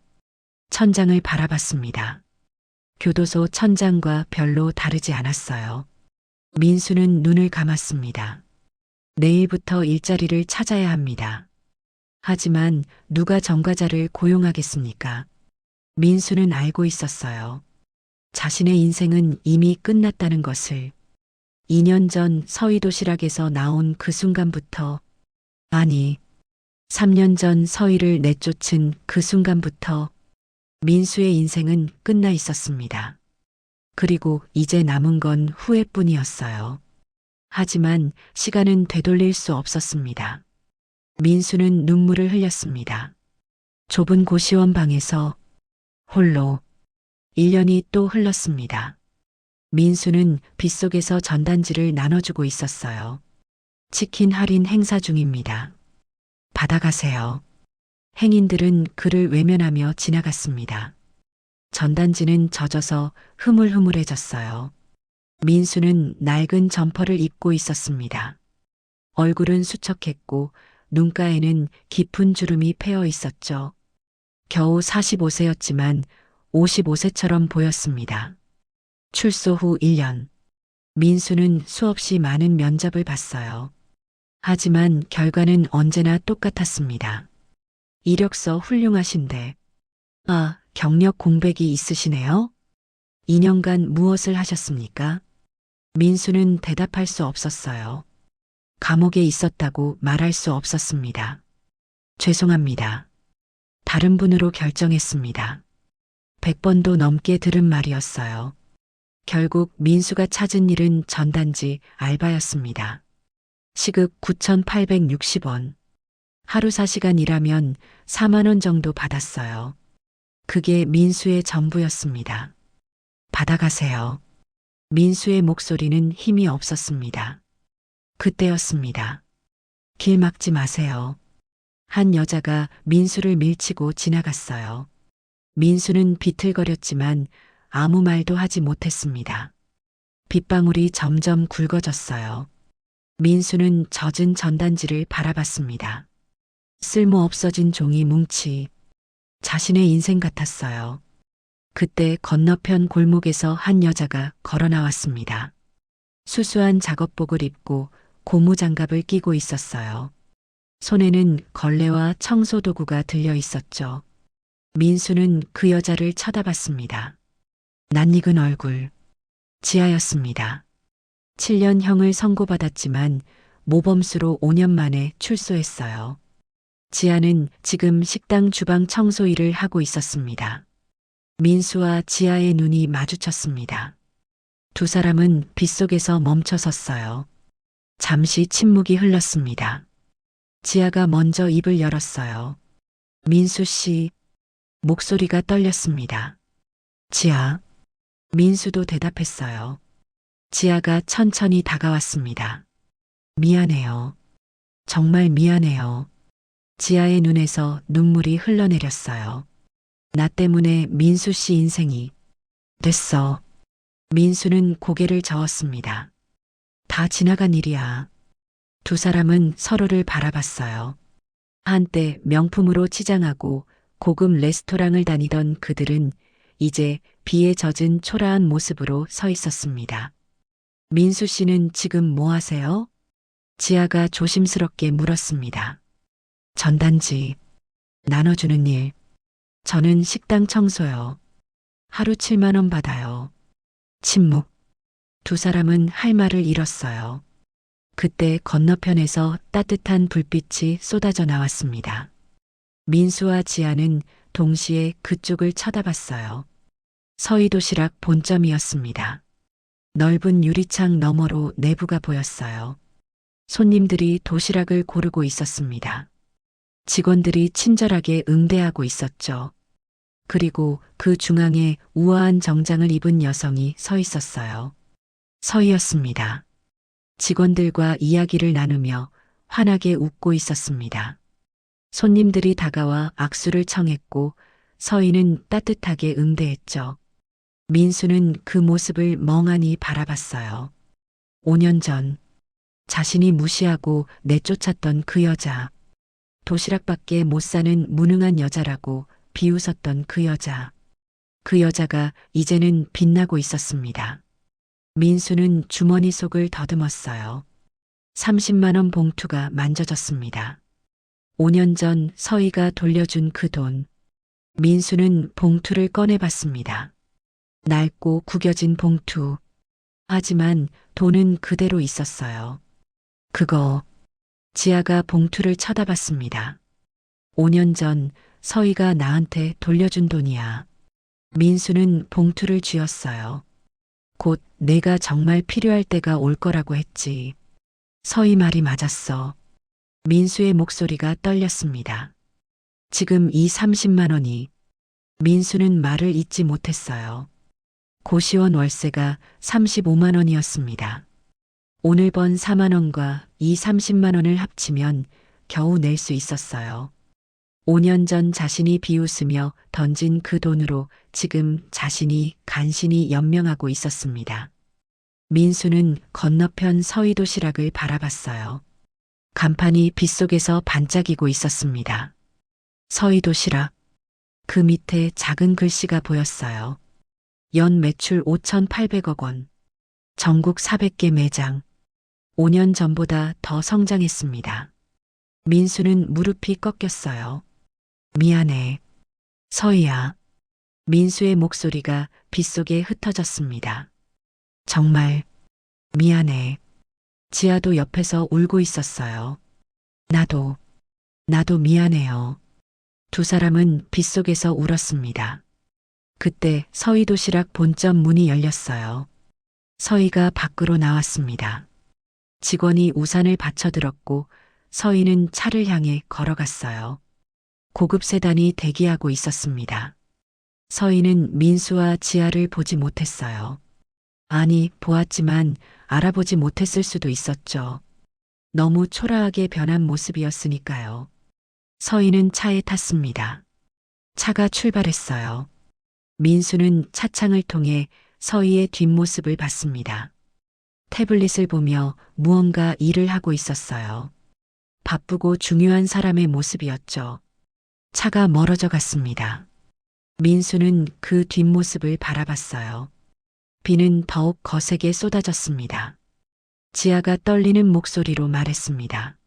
천장을 바라봤습니다. 교도소 천장과 별로 다르지 않았어요. 민수는 눈을 감았습니다. 내일부터 일자리를 찾아야 합니다. 하지만 누가 전과자를 고용하겠습니까? 민수는 알고 있었어요. 자신의 인생은 이미 끝났다는 것을. 2년 전 서희도시락에서 나온 그 순간부터, 아니, 3년 전 서희를 내쫓은 그 순간부터 민수의 인생은 끝나 있었습니다. 그리고 이제 남은 건 후회뿐이었어요. 하지만 시간은 되돌릴 수 없었습니다. 민수는 눈물을 흘렸습니다. 좁은 고시원 방에서 홀로 1년이 또 흘렀습니다. 민수는 빗속에서 전단지를 나눠주고 있었어요. 치킨 할인 행사 중입니다. 받아가세요. 행인들은 그를 외면하며 지나갔습니다. 전단지는 젖어서 흐물흐물해졌어요. 민수는 낡은 점퍼를 입고 있었습니다. 얼굴은 수척했고 눈가에는 깊은 주름이 패어 있었죠. 겨우 45세였지만 55세처럼 보였습니다. 출소 후 1년. 민수는 수없이 많은 면접을 봤어요. 하지만 결과는 언제나 똑같았습니다. 이력서 훌륭하신데. 아, 경력 공백이 있으시네요? 2년간 무엇을 하셨습니까? 민수는 대답할 수 없었어요. 감옥에 있었다고 말할 수 없었습니다. 죄송합니다. 다른 분으로 결정했습니다. 100번도 넘게 들은 말이었어요. 결국 민수가 찾은 일은 전단지 알바였습니다. 시급 9,860원. 하루 4시간 일하면 4만 원 정도 받았어요. 그게 민수의 전부였습니다. 받아가세요. 민수의 목소리는 힘이 없었습니다. 그때였습니다. 길 막지 마세요. 한 여자가 민수를 밀치고 지나갔어요. 민수는 비틀거렸지만 아무 말도 하지 못했습니다. 빗방울이 점점 굵어졌어요. 민수는 젖은 전단지를 바라봤습니다. 쓸모 없어진 종이 뭉치. 자신의 인생 같았어요. 그때 건너편 골목에서 한 여자가 걸어 나왔습니다. 수수한 작업복을 입고 고무장갑을 끼고 있었어요. 손에는 걸레와 청소도구가 들려 있었죠. 민수는 그 여자를 쳐다봤습니다. 낯익은 얼굴. 지아였습니다. 7년형을 선고받았지만 모범수로 5년 만에 출소했어요. 지아는 지금 식당 주방 청소 일을 하고 있었습니다. 민수와 지아의 눈이 마주쳤습니다. 두 사람은 빗속에서 멈춰 섰어요. 잠시 침묵이 흘렀습니다. 지아가 먼저 입을 열었어요. 민수 씨. 목소리가 떨렸습니다. 지아. 민수도 대답했어요. 지아가 천천히 다가왔습니다. 미안해요. 정말 미안해요. 지아의 눈에서 눈물이 흘러내렸어요. 나 때문에 민수 씨 인생이 됐어. 민수는 고개를 저었습니다. 다 지나간 일이야. 두 사람은 서로를 바라봤어요. 한때 명품으로 치장하고 고급 레스토랑을 다니던 그들은 이제 비에 젖은 초라한 모습으로 서 있었습니다. 민수 씨는 지금 뭐 하세요? 지아가 조심스럽게 물었습니다. 전단지. 나눠주는 일. 저는 식당 청소요. 하루 7만 원 받아요. 침묵. 두 사람은 할 말을 잃었어요. 그때 건너편에서 따뜻한 불빛이 쏟아져 나왔습니다. 민수와 지아는 동시에 그쪽을 쳐다봤어요. 서희도시락 본점이었습니다. 넓은 유리창 너머로 내부가 보였어요. 손님들이 도시락을 고르고 있었습니다. 직원들이 친절하게 응대하고 있었죠. 그리고 그 중앙에 우아한 정장을 입은 여성이 서 있었어요. 서희였습니다. 직원들과 이야기를 나누며 환하게 웃고 있었습니다. 손님들이 다가와 악수를 청했고 서희는 따뜻하게 응대했죠. 민수는 그 모습을 멍하니 바라봤어요. 5년 전 자신이 무시하고 내쫓았던 그 여자, 도시락밖에 못 사는 무능한 여자라고 비웃었던 그 여자. 그 여자가 이제는 빛나고 있었습니다. 민수는 주머니 속을 더듬었어요. 30만 원 봉투가 만져졌습니다. 5년 전 서희가 돌려준 그 돈. 민수는 봉투를 꺼내봤습니다. 낡고 구겨진 봉투. 하지만 돈은 그대로 있었어요. 그거. 지아가 봉투를 쳐다봤습니다. 5년 전 서희가 나한테 돌려준 돈이야. 민수는 봉투를 쥐었어요. 곧 내가 정말 필요할 때가 올 거라고 했지. 서희 말이 맞았어. 민수의 목소리가 떨렸습니다. 지금 이 30만 원이. 민수는 말을 잇지 못했어요. 고시원 월세가 35만 원이었습니다. 오늘 번 4만 원과 이 30만 원을 합치면 겨우 낼 수 있었어요. 5년 전 자신이 비웃으며 던진 그 돈으로 지금 자신이 간신히 연명하고 있었습니다. 민수는 건너편 서희도시락을 바라봤어요. 간판이 빗속에서 반짝이고 있었습니다. 서희도시락. 그 밑에 작은 글씨가 보였어요. 연 매출 5,800억 원. 전국 400개 매장. 5년 전보다 더 성장했습니다. 민수는 무릎이 꺾였어요. 미안해. 서희야. 민수의 목소리가 빗속에 흩어졌습니다. 정말 미안해. 지아도 옆에서 울고 있었어요. 나도 미안해요. 두 사람은 빗속에서 울었습니다. 그때 서희도시락 본점 문이 열렸어요. 서희가 밖으로 나왔습니다. 직원이 우산을 받쳐들었고 서희는 차를 향해 걸어갔어요. 고급 세단이 대기하고 있었습니다. 서희는 민수와 지아를 보지 못했어요. 아니, 보았지만 알아보지 못했을 수도 있었죠. 너무 초라하게 변한 모습이었으니까요. 서희는 차에 탔습니다. 차가 출발했어요. 민수는 차창을 통해 서희의 뒷모습을 봤습니다. 태블릿을 보며 무언가 일을 하고 있었어요. 바쁘고 중요한 사람의 모습이었죠. 차가 멀어져 갔습니다. 민수는 그 뒷모습을 바라봤어요. 비는 더욱 거세게 쏟아졌습니다. 지아가 떨리는 목소리로 말했습니다.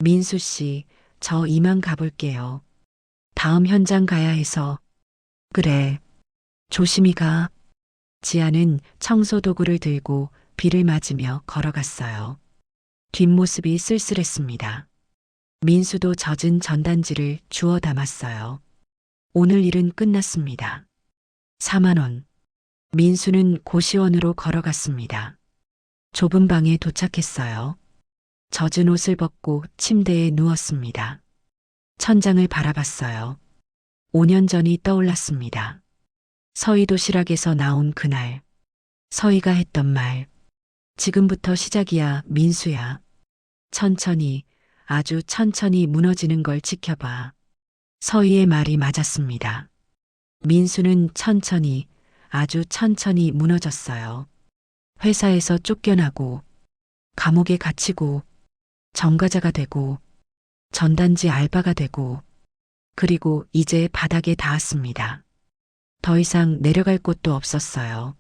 민수 씨, 저 이만 가볼게요. 다음 현장 가야 해서. 그래. 조심히 가. 지아는 청소 도구를 들고 비를 맞으며 걸어갔어요. 뒷모습이 쓸쓸했습니다. 민수도 젖은 전단지를 주워 담았어요. 오늘 일은 끝났습니다. 4만 원. 민수는 고시원으로 걸어갔습니다. 좁은 방에 도착했어요. 젖은 옷을 벗고 침대에 누웠습니다. 천장을 바라봤어요. 5년 전이 떠올랐습니다. 서희도시락에서 나온 그날. 서희가 했던 말. 지금부터 시작이야, 민수야. 천천히, 아주 천천히 무너지는 걸 지켜봐. 서희의 말이 맞았습니다. 민수는 천천히, 아주 천천히 무너졌어요. 회사에서 쫓겨나고, 감옥에 갇히고, 정과자가 되고, 전단지 알바가 되고, 그리고 이제 바닥에 닿았습니다. 더 이상 내려갈 곳도 없었어요.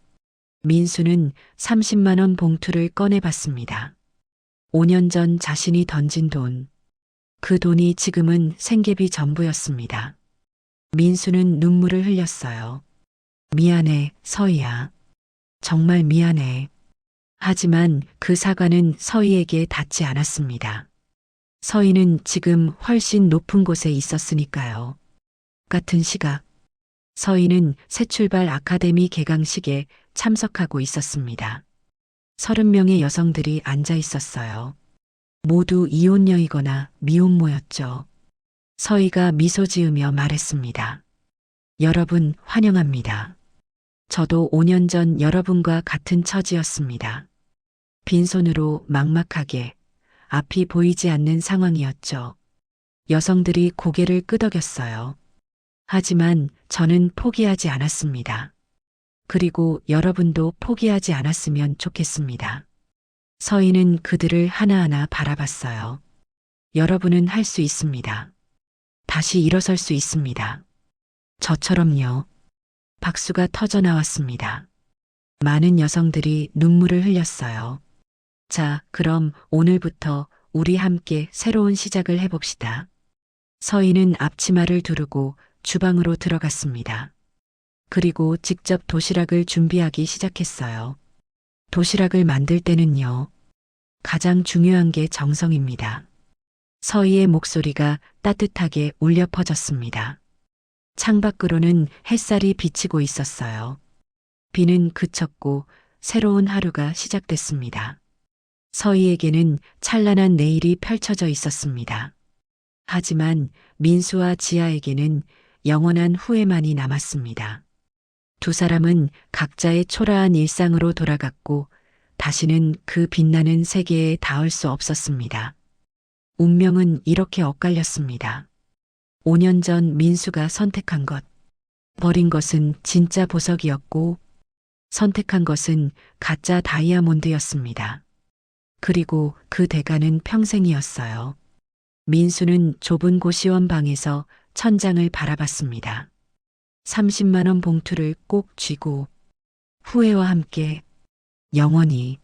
민수는 30만 원 봉투를 꺼내봤습니다. 5년 전 자신이 던진 돈. 그 돈이 지금은 생계비 전부였습니다. 민수는 눈물을 흘렸어요. 미안해, 서희야. 정말 미안해. 하지만 그 사과는 서희에게 닿지 않았습니다. 서희는 지금 훨씬 높은 곳에 있었으니까요. 같은 시각, 서희는 새출발 아카데미 개강식에 참석하고 있었습니다. 30명의 여성들이 앉아 있었어요. 모두 이혼녀이거나 미혼모였죠. 서희가 미소 지으며 말했습니다. 여러분 환영합니다. 저도 5년 전 여러분과 같은 처지였습니다. 빈손으로 막막하게 앞이 보이지 않는 상황이었죠. 여성들이 고개를 끄덕였어요. 하지만 저는 포기하지 않았습니다. 그리고 여러분도 포기하지 않았으면 좋겠습니다. 서희는 그들을 하나하나 바라봤어요. 여러분은 할 수 있습니다. 다시 일어설 수 있습니다. 저처럼요. 박수가 터져 나왔습니다. 많은 여성들이 눈물을 흘렸어요. 자, 그럼 오늘부터 우리 함께 새로운 시작을 해봅시다. 서희는 앞치마를 두르고 주방으로 들어갔습니다. 그리고 직접 도시락을 준비하기 시작했어요. 도시락을 만들 때는요. 가장 중요한 게 정성입니다. 서희의 목소리가 따뜻하게 울려 퍼졌습니다. 창밖으로는 햇살이 비치고 있었어요. 비는 그쳤고 새로운 하루가 시작됐습니다. 서희에게는 찬란한 내일이 펼쳐져 있었습니다. 하지만 민수와 지아에게는 영원한 후회만이 남았습니다. 두 사람은 각자의 초라한 일상으로 돌아갔고 다시는 그 빛나는 세계에 닿을 수 없었습니다. 운명은 이렇게 엇갈렸습니다. 5년 전 민수가 선택한 것, 버린 것은 진짜 보석이었고 선택한 것은 가짜 다이아몬드였습니다. 그리고 그 대가는 평생이었어요. 민수는 좁은 고시원 방에서 천장을 바라봤습니다. 30만 원 봉투를 꼭 쥐고 후회와 함께 영원히